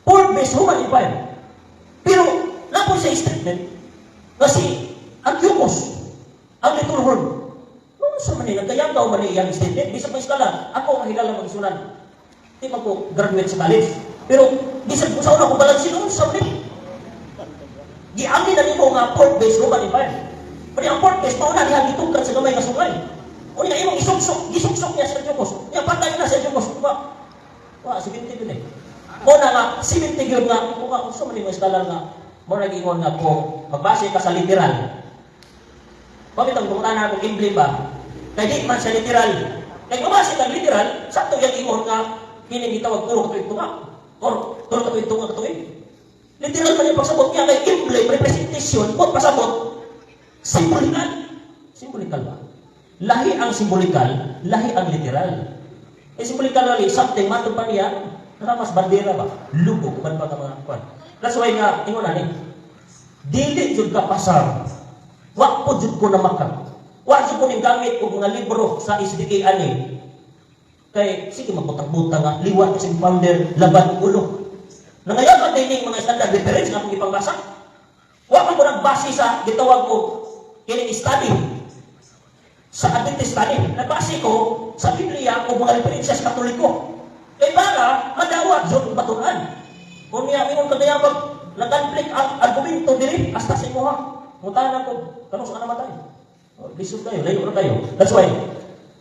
purpose Roman Empire. Pero napon sa statement kasi Antiochus ang little horn. Kung sa maning nagkayang daw mali iyang statement, bisag may scholar, ako ang higala mag-isunan. Di man ko graduate sa college. Pero, bisag ko sa una ko balansin noon sa ulit. Giangin na nimo nga port-based Roman Empire. Pero ang port-based, mauna niya gitungkan sa gamay na sungay. O niya imong isuksok niya sa Antiochus. Niya patay na sa Antiochus. Wa, 70 yun eh. O na nga, 70 yun nga, kung sa maling mo iskalar nga, mo nag-ingon nga kung magbase ka sa literal. Bakit ang pumunta na akong emblem ba? Kaya di man siya literal. Kaya magbase ka literal, sakto yung ingon nga, kining gitawag turo katuig tunga or turo katuig tunga katuig. Literal man yung pagsabot niya kay emblem, representation, kung pasabot, simbolikal. Simbolikal ba? Lahi ang simbolikal, lahi ang literal. Eh simbolikal wali, something matod pa niya, naramas bandera ba? Lugo, kuman pa ka mga kwan. That's why nga, ingon na ni, dili jud ka pasar, wak po jud ko na makam. Wak jud ko ning gamit og mga libro sa SDK ani. Kay sige mabutang-butang nga liwat kasing founder laban ulo. Nangayagan din mga standard reference nga akong ipangbasa. Wa man ko nagbase sa gitawag ko kining study sa Adventist study. Nagbase ko sa Biblia o mga referensya sa Katoliko. Kay para madawat jud ang batunan. Kung niya ingon kadayabag nag-conflict ang argumento diri hasta sa imo ha. Mutahan ko kanus ka namatay. Lisod kayo, layo na kayo. That's why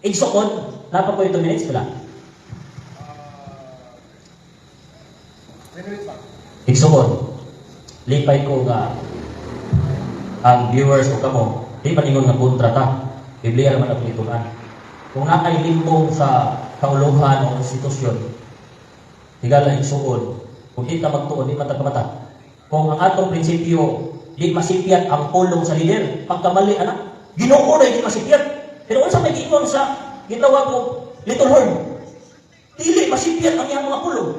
igsukod napa po 2 minutes pala. Igsukod. Lipay ko nga ang viewers ko kamo, di pa ningon nga kontra ta. Biblia naman ang itunan. Kung nakay limbong sa kauluhan o institusyon, higala igsukod. Kung di ka magtuon, di mata-mata. Kung ang atong prinsipyo, di masipyat ang pulong sa lider, pagkamali, anak, Ginoo na di masipyat. Pero unsa may giingon sa gitawag ko little horn? Dili masipyat ang iyang mga pulong.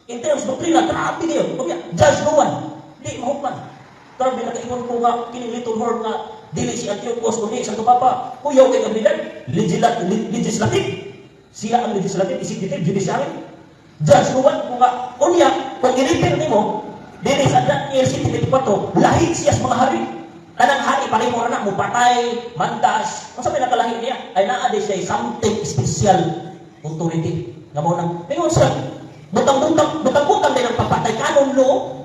In terms of doctrine, grabe niyo. Judge no one. Di mahupan. Grabe na kaingon ko nga, kining little horn nga, dili si Antiochus, kundi sa Papa, kuyaw kay Gabriel, legislative. Siya ang legislative, executive, judiciary. Judge no one, kung nga, unya, kung ginipin nimo, dili sa Daniel 7:24, lahi siya sa mga hari. Kanang hari pareho na mo patay, mandas. Kung sabi nakalahi niya, ay naade siya something special authority. Nga mo nang, ngayon siya, butang-butang din ang papatay. Canon law,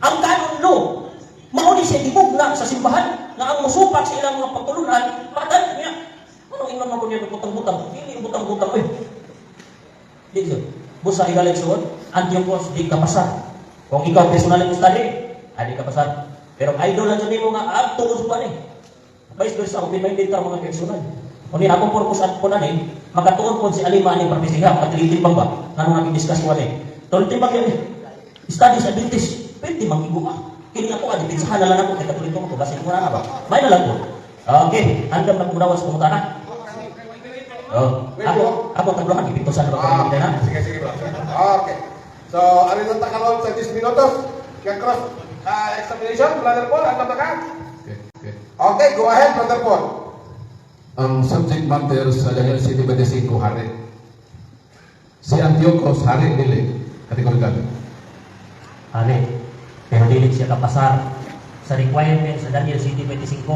ang canon law, mauni siya dibugna sa simbahan, na ang musupak sa ilang mga pagtulunan, patay niya. Anong ingon mo niya butang-butang? Hindi butang-butang eh. Dito, busa igaling suod, Antiochus di kapasa. Kung ikaw personal ang study, adi ka pasar. Pero idol lang sa mo nga tungod pa ni. Vice versa, open-minded ka mga personal. Kung akong purpose at po na makatuon po si Alima ni Propesiha, matilitin ba? Ano nga discuss ko ni? Tolti ba yun? Study sa Adventist, pwede mag-ibo ka. Kini ako, adipinsahan na lang ako, kaya katuloy ko, basin mo na nga ba? May na lang po. Okay, hanggang magmudawas pumunta na. Ako tagluhan, ipintusan na ba na? Sige, bro. Okay. So, ano yung takalon sa 10 minutos? Kaya cross examination, Brother Paul, ano ba ka? Okay. Okay, go ahead, Brother Paul. Ang subject matter sa Daniel City 25, hari. Si Antiochus, hari dili. Kategorikal. Hari, pero dili siya kapasar sa requirement sa Daniel City 25.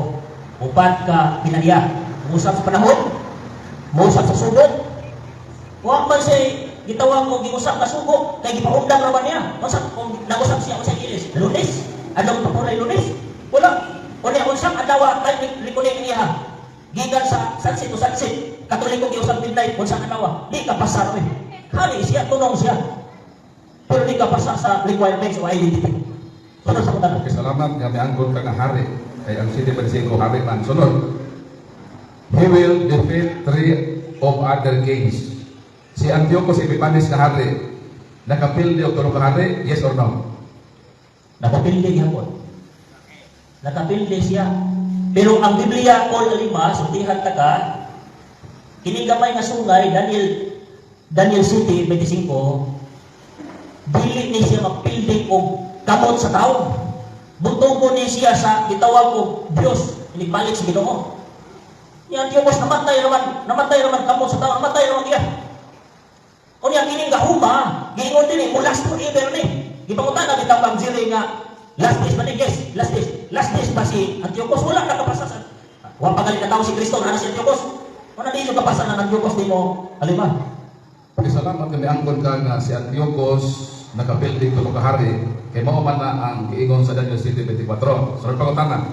Upat ka pinaya, musap sa panahon, musap sa sugot. Wa man siya gitawag mo giusap na sugo, kay gipaundang naman niya. Usap kung nag-usap siya sa Ilis, Lunes, adlaw papunay Lunes. Wala. Unya usap adawa tay likunin niya. Gikan sa sansit to sansit. Katoliko giusap midnight unsa adawa. Di ka pasar we. Hari siya tunong siya. Pero di ka pasar sa requirements o identity. Sunod sa kutan. Okay, salamat nga miangkon ka nga hari. Kay ang City 25 hari man. Sunod. He will defeat 3 of other kings. Si Antiochus Epiphanes na hari, nakapildi o tulong ka hari, yes or no? Nakapildi hapon. Nakapildi siya. Pero ang Biblia all 5, sultihan ta ka, kini gamay nga sungay Daniel City 25, dili ni siya mapildi og kamot sa tao. Butugo ni siya sa gitawag og Dios, inibalik sa Ginoo. Ni Antiochus namatay naman kamot sa tao, namatay naman niya. Unya kining gahuma, giingon din mo last forever ni. Gipangutan kita pang zili nga last days ba ni guys? Last days ba si Antiochus? Wala nakapasa sa wa pagalit na tao si Kristo na si Antiochus. Wala din yung kapasa ng Antiochus di mo alima. Okay, salamat nga miangkon ka nga si Antiochus nakapildi tulong ka hari, kay mao man na ang giingon sa Daniel City 24. Sunod pa ko tanan.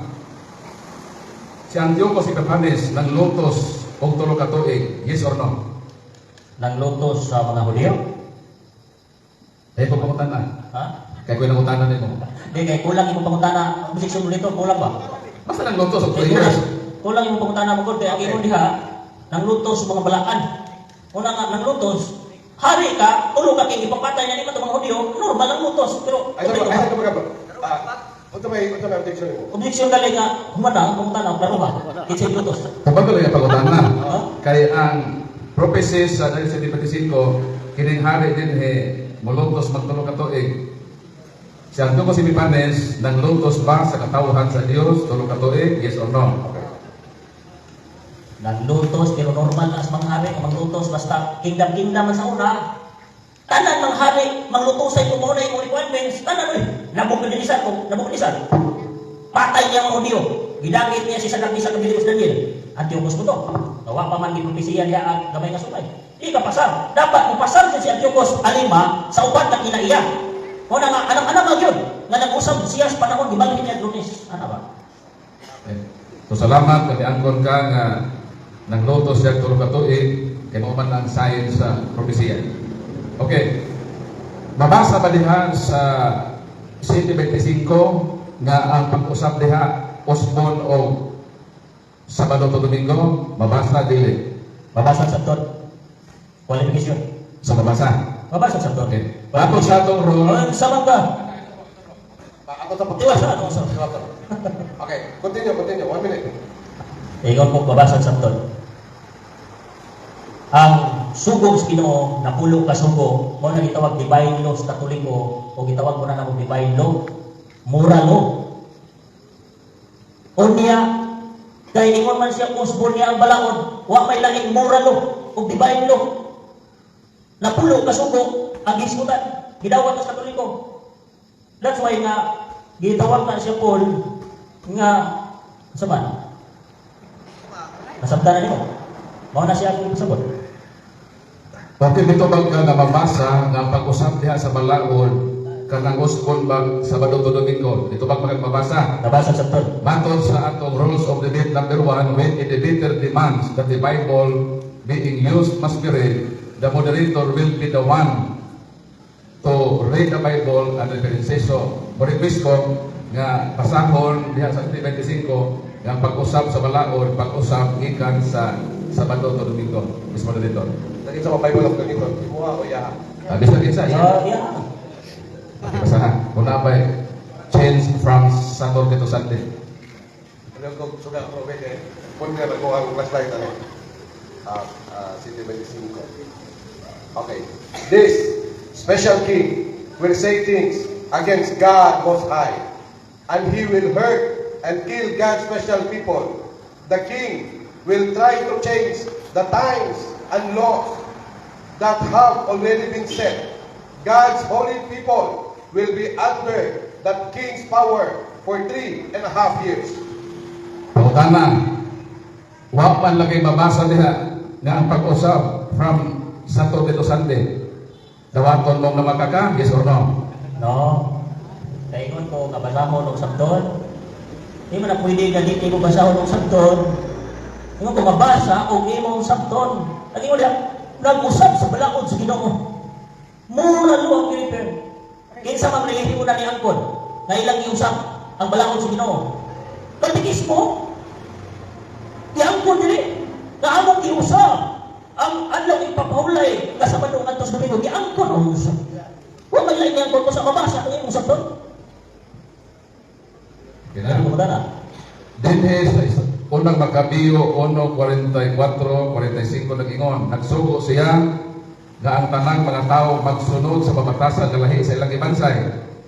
Si Antiochus Epiphanes nang lutos og tulo ka tuig, yes or no? Nang lutos sa mga Hudyo? Kay ko pangutan na. Ha? Kay ko nangutanan nimo. Di kay kulang imong pangutana, position mo dito kulang ba? Basta nang lutos og 2 Kay years. kulang imong pangutana mo kay ang ingon diha nang lutos sa mga balaan. Una nga nang lutos, hari ka, tulo ka kay ipapatay na lima mga Hudyo, normal ang lutos, pero Ay, ito ba? Ito may objection mo. objection dali nga humana ang pangutana klaro ba? Kitsa lutos. Kapag ko lang pangutan na. Ha? Kay ang prophecies sa Daniel City 25, kining hari din muluntos magtulo ka tuig. Si Antiochus Epiphanes nang luntos ba sa katawhan sa Dios tulo ka tuig, yes or no? Naglutos, pero normal na sa mga hari, kung maglutos, basta kingdom man sa una. Tanan mga hari, maglutosay kung muna yung requirements, tanan ulit. Nabukunisan. Patay niya mga Hudyo. Gidangit niya si Sadak ni Sakabilis Daniel. Antiochus mo to. Nawa pa man gipropesiya niya ang gamay nga sumay. Di ka pasar. Dapat mapasar si Antiochus alima sa upat na kinaiya. O na nga, anak-anak mag yun. Nga nag-usap siya sa panahon, di ba niya Lunes? Ano ba? Okay. So salamat kami angkon ka nga nang lutos siya tulo ka tuig, kay mao man ang science sa propesiya. Okay. Mabasa ba diha sa City 25 nga ang pag-usap diha Osbon o Sabado o Domingo? Mabasa dili. Babasa sa ton. Qualification. Sa mabasa. Babasa sa ton. Okay. Bago sa atong rule, Ang sama ka. Ako sa Iwas na, ano sa? Okay, continue. 1 minute. Ingon po babasa sa ton. Ang sugong sa Ginoo napulo ka sugo mo na gitawag divine law sa Katoliko o gitawag mo na namo divine law, moral law. Unya kay ingon man siya usbon niya ang balaod, wa may laing moral law o divine law. Napulo ka sugo ang gisgutan gidawat sa Katoliko. That's why nga gitawag na siya Paul nga sa man. Nasabda na nimo. Mao na siya akong pasabot. okay, dito bang nga mabasa nga pag-usap diha sa balaod kanang Osbon bang Sabado o Domingo? Dito bang mabasa? Nabasa sa ton. Matod sa atong rules of debate number 1, when a debater demands that the Bible being used must be read, the moderator will be the one to to read the Bible and references. So, request ko nga pasahon diha sa 25 nga pag-usap sa balaod, pag-usap gikan sa Sabado to Domingo. Mismo dito. Lagi sa mga Bible of ganito. Imuha o yaha. Habis na kinsa Yeah, siya. yeah. Basahan. Muna ba change from Saturday to Sunday. Ano kung suga ko pwede? Kung nga ko ang flashlight ano. City 25. Okay. This special king will say things against God Most High, and he will hurt and kill God's special people. The king will try to change the times and laws that have already been set. God's holy people will be under that king's power for 3.5 years. Pangutana, wa man lagi mabasa diha nga ang pag-usap from Saturday to Sunday. Dawaton mo nga makaka, yes or no? No. Kaingon ko, kabasahon ng sabton. Di man na pwede na dito ko basahon ng sabton. Ingon ko mabasa o imong sabton. Lagi mo lang, nag-usap sa balaod sa Ginoo. Mura lo ang Pilipinas. Kinsa man lihi mo na ni angkon. Na ilang iusap ang balaod sa Ginoo. Patikis mo. Iangkon dili. Na among iusap. Ang adlaw ipapahulay nga sa Sabado ngadto sa Domingo, iangkon ang usap. Wa man lang iangkon ko sa mabasa ang imong sabton. Ano mo na? Dinhe sa unang Makabiyo 1:44, 45 nag-ingon, nagsugo siya nga ang tanang mga tao magsunod sa pamatasan nga lahi sa ilang ibansay.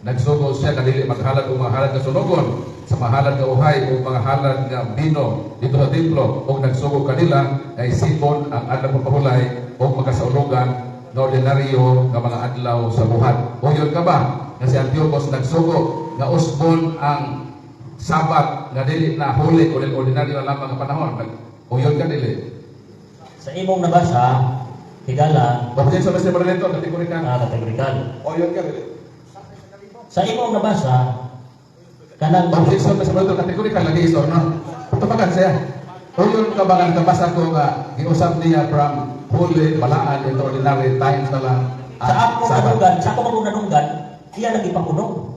Nagsugo siya nga dili maghalad o mga halad nga sunugon sa mahalad nga uhay o mga halad nga bino dito sa templo, o nagsugo kanila ay sipon ang adlaw pagpahulay o magkasaulugan na ordinaryo nga mga adlaw sa buhat. O yun ka ba? Nga si Antiochus nagsugo nga usbon ang Sabat nga dili na huli o ordinaryo na lamang nga panahon. O yun ka dili. Sa imong nabasa, higala, Pagdating sa Mr. Marlento, kategori ka. kategorikal. O yun ka dili. Sa imong nabasa, kanang Pagdating sa Mr. Marlento, kategori ka lagi iso, no? Tupakan siya. O yun ka ba nga nagkabasa ko nga giusap niya from huli, balaan, into ordinary times na lang. sa ako nanunggan, sa ako nanunggan, iya lagi pakunong.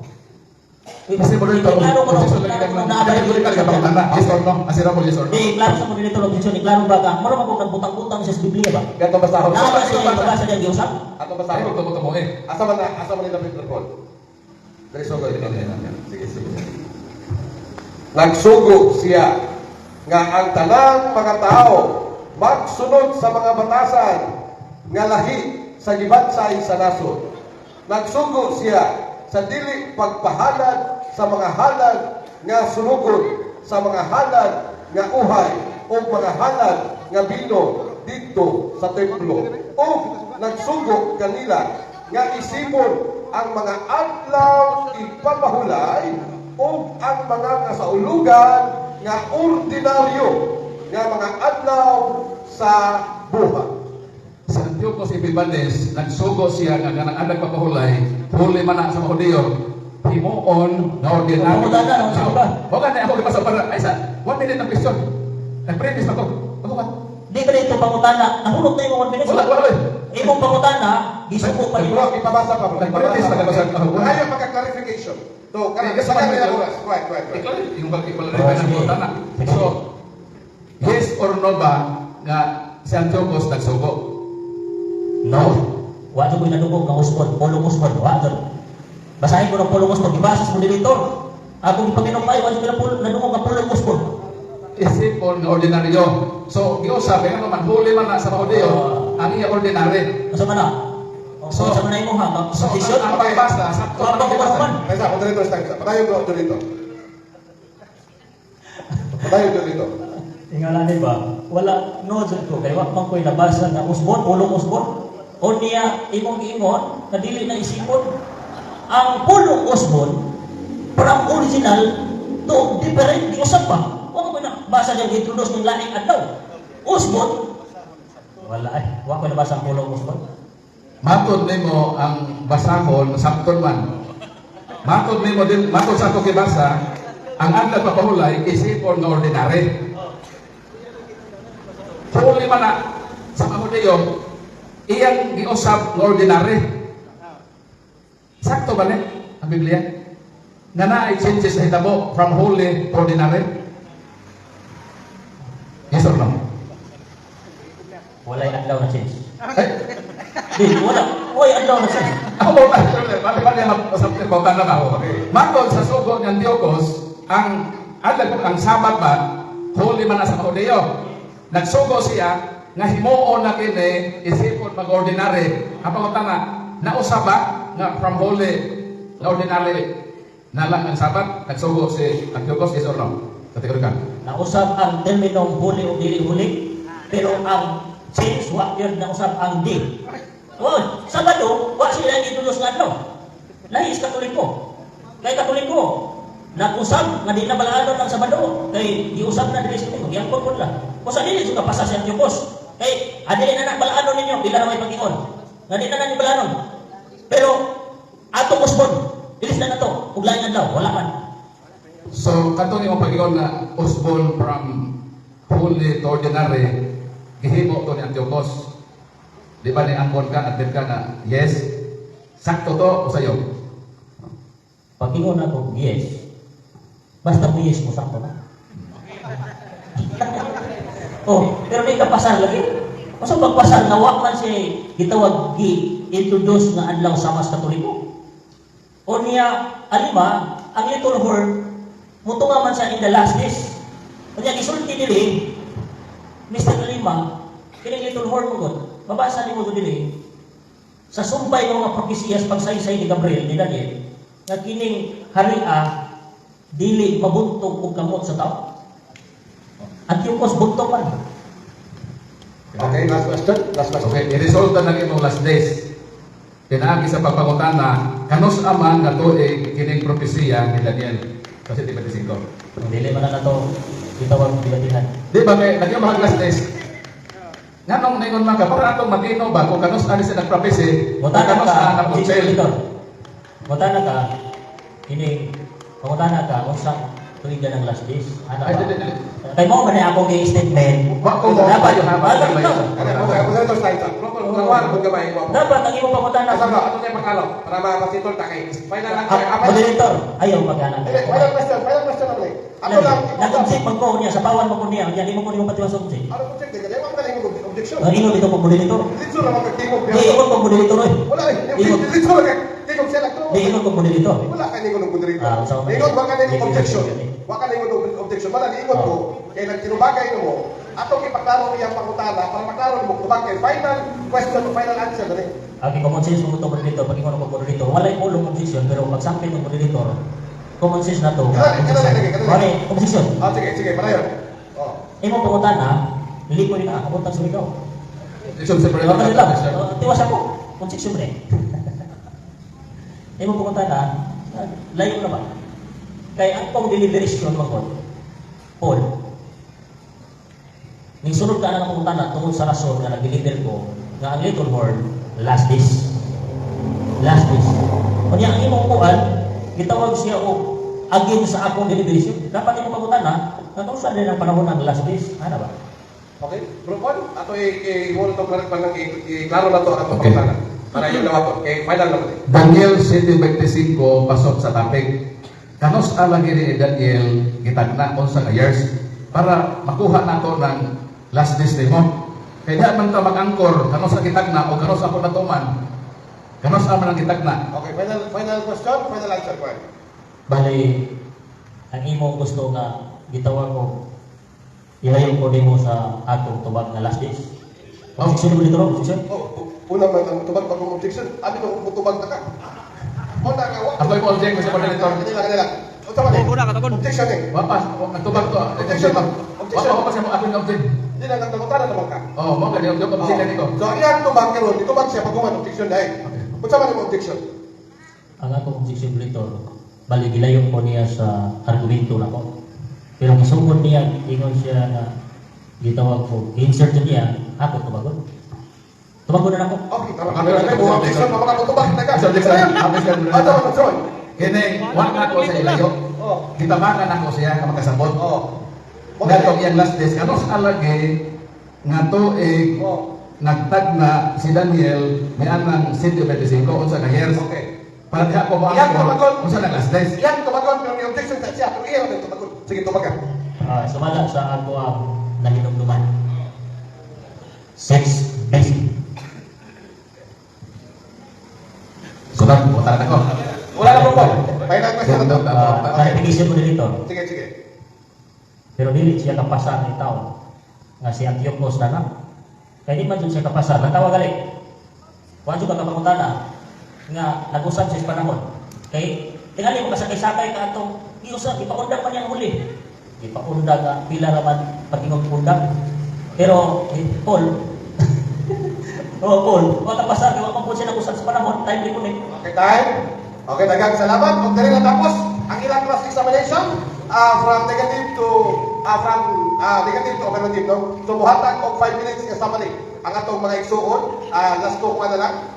Mr. Marlento, posisyon lagi ka lang. Kategori ka lang pangutana. Yes or no? Asirable, yes or no? Di, klaro sa mga dito posisyon, klaro ba ka? Mara mo kung butang-butang siya sa Biblia ba? Gato basahon. Nabasa siya yung nabasa niya giusap? Ato Ay, basahon. magtamo-tamo eh. Asa man nila Peter Paul? Dali sugo. Sige. Nagsugo siya nga ang tanang mga tao magsunod sa mga batasan nga lahi sa gibansay sa nasod. Nagsugo siya sa dili pagpahalad sa mga halad nga sunugon, sa mga halad nga uhay o mga halad nga bino dito sa templo. O nagsugo kanila nga isipon ang mga adlaw ipapahulay o ang mga kasaulugan nga ordinaryo nga mga adlaw sa buhat. Sa Antiochus Epiphanes, nagsugo siya nga kanang anak papahulay, huli man na sa mga Hudiyo, himuon na ordinaryo. Pangutana, ano sa iba? O ka na ako ipasa para, ay sa, 1 minute ang question. Nag-premise ako. Ako ka? Di ba dito pangutana? Nahulog na yung 1 minute? Wala. Imong pangutana, gisuko pa rin. Bro, ipabasa pa bro. Nag-practice na nabasa ako. Ayaw pagka-clarification. To, Kasi kasi kami ito- na oras. Quiet. Ikaw, yung pag-ipalarify ng pangutana. So, yes or no ba nga si Antiochus nagsugo? No. Wala ko yung nanungkog ng usbon, pulong usbon. Wala. Basahin ko ng pulong usbon. Ibasa sa monitor. Akong Panginoon ay, wala ko ng nanungkog ng pulong usbon. Isipon nga ordinaryo. So, giusap, ano man, huli man na sa mga Hudiyo, ang iya ordinary. Masa man na? So, sa manay mo ha? So, Sa tisyon? ang pagbasa, sakto Wala pa ko man. Kaysa, kung dito sa tagsa. Patayon ko dito. Patayon dito. Ingalanin ba? Wala, no, dyan ko. Kaya wak man ko'y nabasa na usbon, pulong usbon. O niya, imong-ingon, na dili na isipon. Ang pulong usbon, from original to different, di usap pa. Wala ko na, basa niya introduce ng laing adlaw. Usbon, wala ay, wala ko nabasa ang pulong usbon. Matod nimo ang basahon sakton man. Matod nimo din, matod sa ato gibasa, ang adlaw papahulay isipon nga ordinary. Huli man na sa mga Hudiyo, iyang giusap nga ordinary. Sakto ba ni ang Biblia? Na naay changes sa hitabo from holy to ordinary? Yes or no? Walay adlaw na change. Eh, Di, wala. Walay adlaw na change. ako ba ba? Bali sa pautan na ako. Matod sa sugo ng Diokos, ang Sabat ba, holy man na sa Hodeo. Nagsugo siya, nga himuon na kini, isipon mag-ordinary. Ang pangutan na usaba, nga from holy na ordinary, na lang ang Sabat, nagsugo si Diokos, yes or no? Kategorikan. Nausap ang terminong huli o dili huli, pero ang change wa yun nausap ang di. Oh, Sabado, wa sila gitulos nga adlaw. Lahis Katoliko. Kay Katoliko, nag-usap nga di na balaadon ang Sabado. Kay giusap na dili sila, gyangkon ko lang. Kusa dili suka pasas yang Dios. Kay adili na balaadon ninyo bila na may pag-ingon. Nga di na nanyo balaadon. Pero ato usbon, bilis na nato, ug lain adlaw, wala man. So, katong yung pag-ion na usbon from holy to ordinary, gihimo to ni Antiochos. Di ba ni angkon ka, admit ka na, yes, sakto to o sa'yo? Pag-ingon ako, yes. Basta mo yes mo sakto na. Oh, pero may kapasar lagi. Kasi pagpasar na wa man siya gitawag gi-introduce nga adlaw sa mas Katoliko. O niya alima ang little horn mutunga man sa in the last days. O niya gisulti dili Mr. Alima, kining little horn mo gud. Mabasa nimo dili sa sumpay ng mga propesiyas pagsaysay ni Gabriel ni Daniel nga kining haria dili mabuntog og kamot sa tao. Antiochos buntog man. Okay, last question. Last question. Okay, i-resulta na itong last days. Pinaagi sa pagpangutana, kanus aman na to kining propesiya ni Daniel. Kasi 25. Dili man na to gitawag bilatihan. Di ba kay nagyang mahal last days? Nga nung ningon man ka, para atong matino ba kung kanus ani sa nagpropesi, Mutana kanus ka, na napunsil. Mutana ka, kining pangutana ka unsa tuiga ng last days. Ana Ay, ba? dili. Kay mo man ako kay statement. Wa ko mo Dapat yung Dapat habang ito. Ako sa ito slide. Nawar kung gamay mo. Dapat ang imo pangutana. Asa ba? Ato na pangalaw para makasitol ta kay. Final answer. Moderator, ayaw magana. Final question. Final question na Ako lang. Nag-object man ko niya sa pawan mo ko niya, yan imo ko niyo patiwas sa object. Ano ko check din? Kaya mo kaling objection. Ingon dito ko moderator. Dito na magtigog. Di ingon ko moderator oy. Wala eh. Ingon. Dito na tigog sila to. Di ingon ko moderator. Wala ka ningon ng moderator. Ah, unsa man? Ingon wa ka ningon Di- objection. di- Wa ka ningon objection. Wala niingon ko. Kaya nagtinubagay mo. Atong ipaklaro iyang pangutana para maklaro mo kubag kay final question o final answer dali. Ang common sense mo to moderator, pag ingon ko moderator, wala yung ulong objection pero pag sampit ng moderator, common sense na to. Kadali. Wala objection. Ah, sige, parayon. Oh. Imo pangutana, dili ko rin ako sa ikaw. Isang sa Wala ka lang. Tiwas ako. Objection mo rin. Imo pangutana, layo na ba? Kaya ang pang deliberation mo Paul, ning sunod ka na pangutana tungod sa rason nga nag-deliver ko nga ang little horn last days. Last days. Kanya ang imong kuan, gitawag siya og agin sa akong deliberation. Dapat imong pangutana, nga sa din ang panahon ng last days. Ano ba? Okay, Bro Paul, ato i-wall to correct pa nang i-klaro na to ang Okay. pangutana. Para yung lawa to. Okay, final na to. Daniel 7:25 pasok sa topic. Kanus alagi ni Daniel gitagna unsa ka years para makuha nato ng last days nimo. Kaya man ta mag-angkor kanus sa gitagna o kanus ako natuman. Kanus aman ang gitagna. Okay, final question, final answer ko. Bali, ang imo gusto nga gitawag ko, ilayo ko nimo sa atong tubag na last days. Objection mo dito, objection? Oh, una man ang tubag pag objection, abi ko mutubag na ka. Una nga wa. Ako yung object sa moderator. Kanila. Unsa man? Objection eh. Wapas, nagtubag to. Objection. Wapas mo akin ng object. Hindi na nagtangutana naman ka. Oh, mo gani yung object nito. So, iyang tubag karon, itubag siya pag objection dahil. Unsa man yung objection? Ang akong objection dito, bali gilayo ko niya sa argumento na ko. Pero gisugod niya, ingon siya na gitawag ko, insert niya, ako tubagon. Tubagon na ako. Okay, tama ka. Kung objection, mamakatutubag na ka. Objection. Objection. Ano man, Troy? Kini, wa nga ko sa ilayo. Oh. Gitabangan ako siya ka makasabot. Oh. Nga tong iyang last days, kanus alagi nga tuig Oh. nagtag na si Daniel may anang 125 unsa ka years. Okay. Para diha ko ba Iyang tumagon. kung sa last days. Iyang tumagon, pero may objection sa siya. Pero iyang tumagon. Sige, tumagan. Sumala sa ako ang nahinumduman. Sex basic. Sunod, buta na ko. Wala na po. Final question na to. Clarification mo dito. Sige, sige. Pero dili siya kapasa ni tao nga si Antiochus na lang. Kaya di man dun siya kapasa. Natawa gali. Kuhan siya kapangutana nga nag-usap sa panahon. Kaya tingali mo kasakay-sakay ka atong iusap, ipaundag pa niyang huli. Ipaundag nga pila raman pagingong undag. Pero Paul, Paul, wala kapasa, kaya wala po siya nag-usap sa panahon, time reconnect. Okay, time. Okay, dagang salamat. Kung dali na tapos, ang ilang class examination, from negative to negative to affirmative, no? So, buhatag og 5 minutes ka summary. Ang atong mga igsuon, last ko na lang,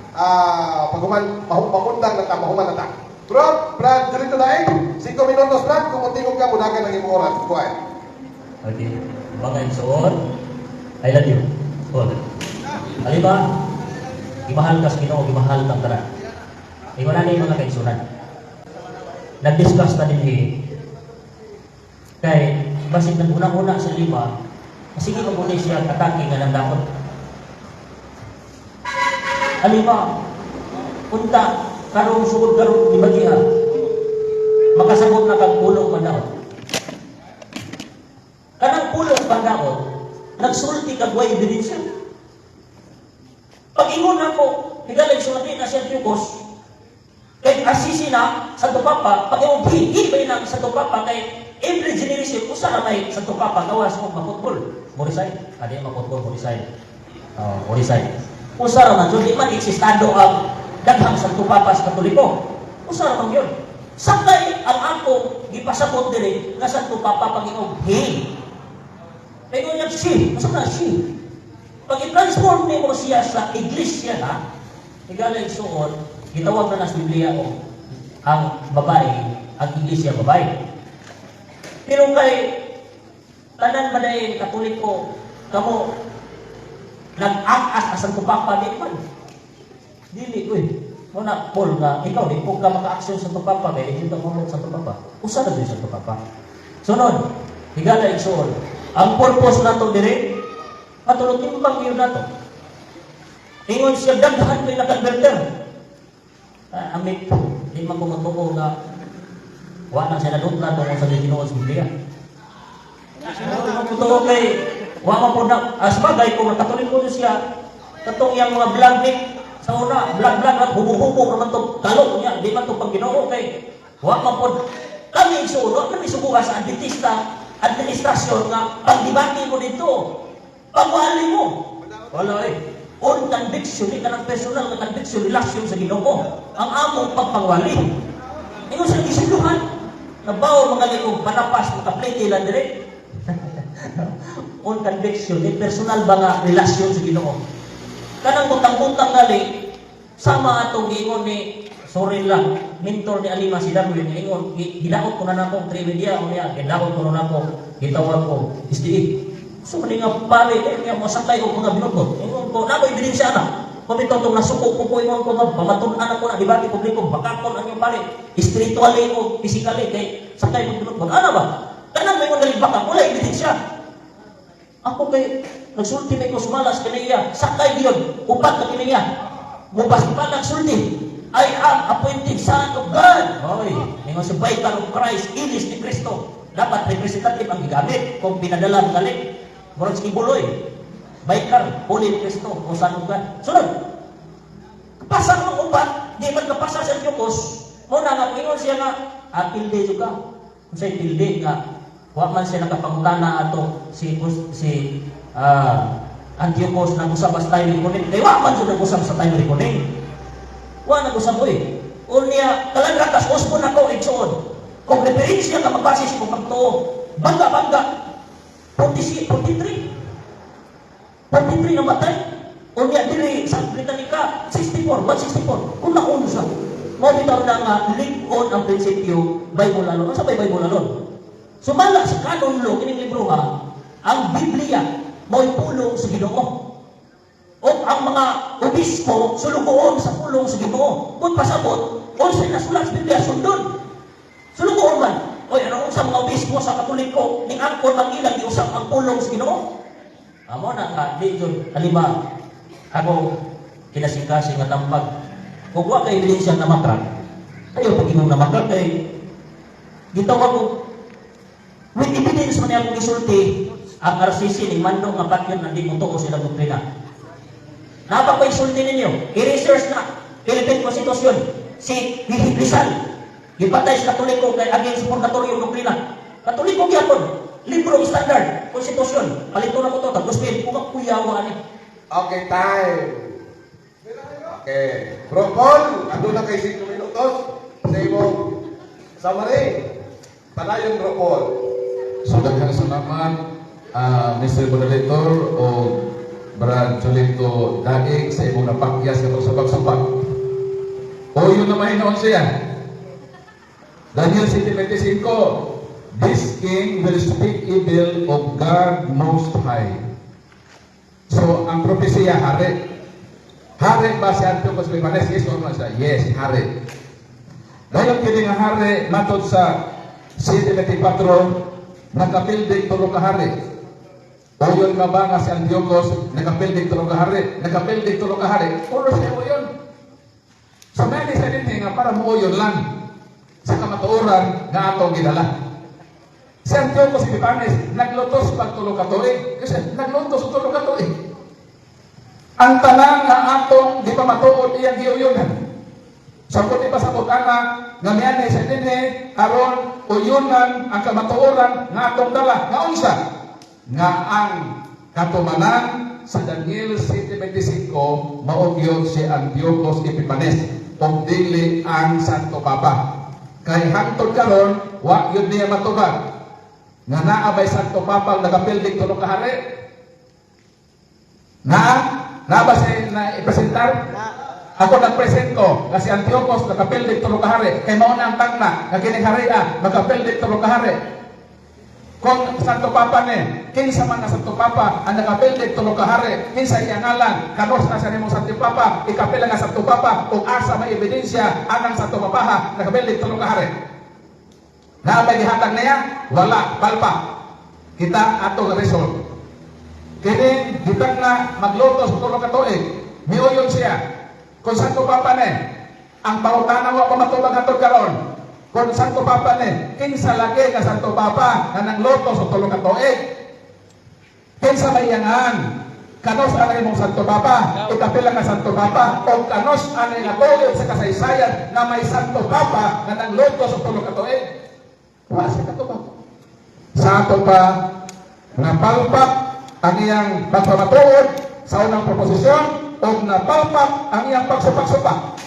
paghuman, mahundang na ta, mahuman na ta. Bro, Brad, dito na 5 minutos, Brad, kung tingog ka, mudagan ng imong oras. Kuhay. Okay. Bagay suon. I love you. Paul. Alima, gimahal ka sa Ginoo, gimahal kang tanan. Ikaw na ni mga kaigsunan. Nag-discuss na din kay basig nang unang-una sa lima, sige mo muna siya atake nga ng dakot. Alima, punta karong sugod karong di bagiha. Makasagot na kag pulong pandaot. Kanang pulong pandaot, nagsulti kag way ebidensya. Pag-ingon ako, higalay sulti na siya Antiochus, kay asisi na sa Papa, pag-ingon higit na sa Papa, kay every generation, usa na may sa Papa, gawas mo maputbol. Morisay, adi maputbol, Morisay. Morisay. Usa naman, so di man eksistado ang daghang sa Papa sa Katoliko. Usa naman yun. Sakay ang ako, gipasabot diri, nga sa Papa, pag-ingon, hey, pero niya si, masa na si. Pag i-transform mo siya sa iglesia na, igaling suon, gitawag na sa Biblia o ang babae, ang iglesia babae. Pero kay tanan ba dahil Katoliko, kamo nag-akas asang tupapa di man. Dili, uy, muna, Paul, nga, ikaw, di kung ka maka-aksyon sa tupapa, kaya hindi ka mumot sa tupapa. Usa na din sa tupapa. Sunod, igaling suon, ang purpose na ito dire, matulog timbang yun na ito. Ingon siya, daghan ko'y nag-converter. Amit, di man ko matuko nga, wala siya nadutla tungkol sa Ginoo sa Biblia. Totoo kay, wala po na, asbagay kung nakatuloy ko siya, katong yung mga vlog ni, sa una, vlog at hubog-hubog naman ito, talong niya, di man ito pag Ginoo kay, wala po, kami isulo, kami subukan sa administrasyon nga, pagdibati mo dito, pagwali mo. Wala on conviction, di ka ng personal na conviction, relasyon sa Ginoo. Ang among pagpangwali. Ino sa isuluhan, nabaw mga likong panapas, makaplete lang dire. On conviction, di personal ba nga relasyon sa Ginoo. Kanang butang-butang gali, sama atong giingon ni, sorry lang, mentor ni Alima si Darwin, ingon, gidaot ko na nakong Trimedia, gidaot ko na nakong gitawag ko, SDE. So, hindi nga pare, kaya masakay ko mga binukot. Ingon ko, nako'y ebidensya na. Kung ito itong nasuko ko ingon ko nga, pamatunan ako na, dibati publiko, bakakon ang yung pare, spiritually o physically, kay sakay mo binukot. Ano ba? Kanang may mga nalibaka, wala ebidensya. Ako kay, nagsulti may ko sumalas kaniya, sakay yun, upat na kaniya. Mubas pa nagsulti. I am appointed son of God. Hoy, ingon si Vicar of Christ, ilis ni Kristo. Dapat representative ang gigamit kung pinadala ng galing. Murag si Buloy, Vicar, Holy ni Kristo, o son of God. Sunod, kapasa ng upat, di man kapasa sa Antiochus, muna nga, ingon siya nga, tilde juga. Kung siya'y tilde nga, huwag man siya nakapangutana ato si Antiochus na usap sa tayo rikunin. Kaya huwag man siya nag-usap sa tayo rikunin. Huwag nag-usap ko eh. O niya, kalangratas, uspo na ko, igsoon. Kung referensya ka magbasis kung pagtoo, bangga-bangga, 43 namatay. O niya, dili sa Britannica, 64, 164. Kung nakuno siya, mo bitaw na nga, live on ang prinsipyo, Bible alone. Ano sa Bible alone? Sumala sa kanon lo, kining libro ha, ang Biblia, mo'y pulong sa Ginoo. O ang mga obispo, sulugoon sa pulong sa Ginoo. Kung pasabot, unsay nasulat sa Biblia sundon. Sulugoon man. Oy, ano sa mga obispo sa Katoliko ning angkon ang ilang giusap ang pulong sa Ginoo. Amo na ka di jud kalima ako kinasing-kasing nga tampag. Kung wa kay ebidensya na makrak, kayo pag imong namakrak kay gitawag ko with evidence man akong gisulti ang RCC ni Mando nga bakit hindi mo tuo sila doktrina. Napa ko isulti ninyo? I-research na Philippine Constitution si Hihig Rizal gipatay sa Katoliko kay against purgatorio doktrina. Katoliko gyapon, libro standard, konstitusyon. Palito na ko to, tapos pili ko kuyawa ani. Okay, time. Okay. Bro Paul, ando na kay 5 minutos. Sa imong summary. Panayon, Bro Paul. So, daghang salamat, Mr. Moderator o Brad Cholito Daig sa imong napakyas katong sabag-sabag. O yun na mahinoon siya. Daniel 7:25, this king will speak evil of God Most High. So, ang propesya, hari. Hari ba si Antiochus Epiphanes? Yes or no siya? Yes, hari. Dahil kini nga hari, matod sa 7:24, nakapildig tulo ka hari. O yun nga ba nga si Antiochus, nakapildig tulo ka hari? Nakapildig tulo ka hari. Ulo siya o yun. So, may isa din nga para mo yun lang sa kamatuoran nga atong gidala. Si Antiochus Epiphanes naglutos pag tulo ka tuig. Kasi naglutos tulo ka tuig. Ang tanan nga atong di pa matuod iyang giuyonan. So kung di pa sa ana nga mianay sa dinhi aron uyunan ang kamatuoran nga atong dala nga unsa nga ang katumanan sa Daniel 7:25 mao gyud si Antiochus Epiphanes ug dili ang Santo Papa. Kay hangtod karon wa gyud niya matubag nga naa bay Santo Papa nagapildig tulo ka hari. Na ba siya na ipresentar? Ako nagpresento nga si Antiochus nakapildig tulo ka hari. Kay mao na ang tagna nga kining haria nakapildig tulo ka hari. Kung Santo Papa ni, kinsa man nga Santo Papa ang nakapildig tulo ka hari, kinsa iyang ngalan, kanos na sa nimong Santo Papa, ikapila nga Santo Papa, kung asa may ebidensya anang Santo Papa ha, nakapildig tulo ka hari. Naabay gihatag niya? Wala, palpa. Kita ato result. Kini gitag na maglutos tulo ka tuig, miuyon siya. Kung Santo Papa ni, ang pangutana wa pa matubag hatod karon. Kung Santo Papa ni, kinsa lagi ka Santo Papa nga naglutos o tulo ka tuig. Kinsa mayangan? Kanos anay mong Santo Papa, ikapila ka Santo Papa, o kanos anay nga tuloy sa kasaysayan na may Santo Papa nga naglutos o tulo ka tuig. Wala siya katubag. Sa ato pa, napalpak ang iyang pagpamatuod sa unang proposisyon o napalpak ang iyang pagsupak-supak.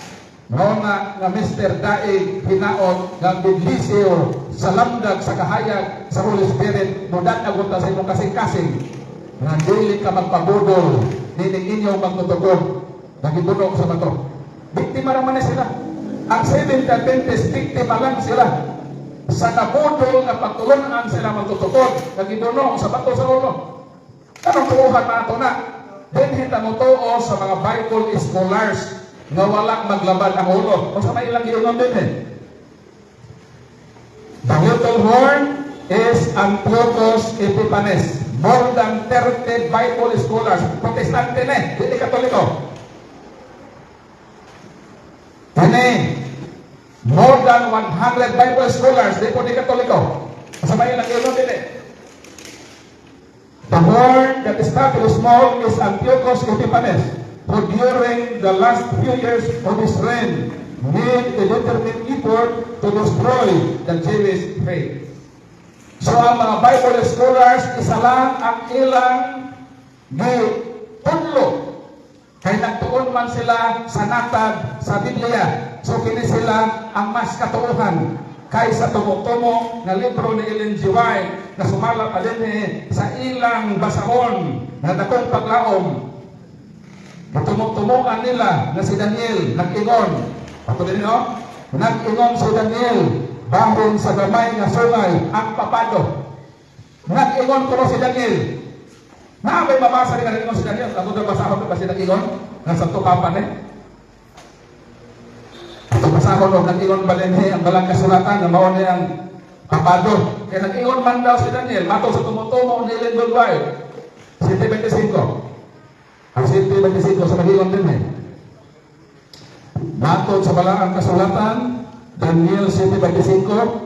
Noon nga Mr. Daig hinaot ng biblisyo sa lamdag sa kahayag sa Holy Spirit mudat agunta sa imong kasing-kasing nga dili ka magpabudol nining inyong magtutugon nagibunog sa bato. Biktima naman na sila. Ang Seventh Adventist biktima lang sila. Sa nabudol nga pagtulunan sila magtutugon nagibunog sa bato sa ulo. Anong tuuhan na ito na? Dinhita mo tuo sa mga Bible scholars nga walang maglabad ang ulo. Kung sa may ilang giunon din eh. The little horn is Antiochus Epiphanes. More than 30 Bible scholars. Protestante na eh. Hindi Katoliko. Kani, more than 100 Bible scholars. Hindi po di Katoliko. Sa may ilang giunon din eh. The horn that is very small is Antiochus Epiphanes, who during the last few years of his reign made a determined effort to destroy the Jewish faith. So ang mga Bible scholars, isa lang ang ilang gitudlo. Kaya nagtuon man sila sa natag sa Biblia. So kini sila ang mas katuuhan kaysa tumutumo na libro ni Ellen G. White na sumala pa din sa ilang basahon na dakong paglaom. Natumutumoan nila na si Daniel nag-ingon. Pato din no? Nag-ingon si Daniel bahon sa gamay nga sungay ang papado. Nag-ingon ko si Daniel. Naabay mabasa rin nag-ingon si Daniel. Ako na basahon ko ba si nag-ingon? Nasa Santo Papa ni? Ito ba basahon o nag-ingon balinhi ang balang kasulatan na mao niyang papado. Kaya nag-ingon man daw si Daniel, matong sa tumutumo ni Ellen Goldwire, 7:25. Ang 7:25 sa mag-ingon din eh. Matong sa balang kasulatan, Daniel 7:25,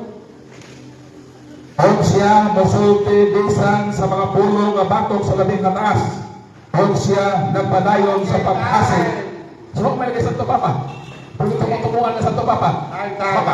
og siya mosulti bisan sa mga pulo nga batok sa labing kataas, og siya nagpadayon sa paghasik. So, may lagay sa Santo Papa. Kung tumutungan na sa Santo Papa, Ay, tayo. Papa,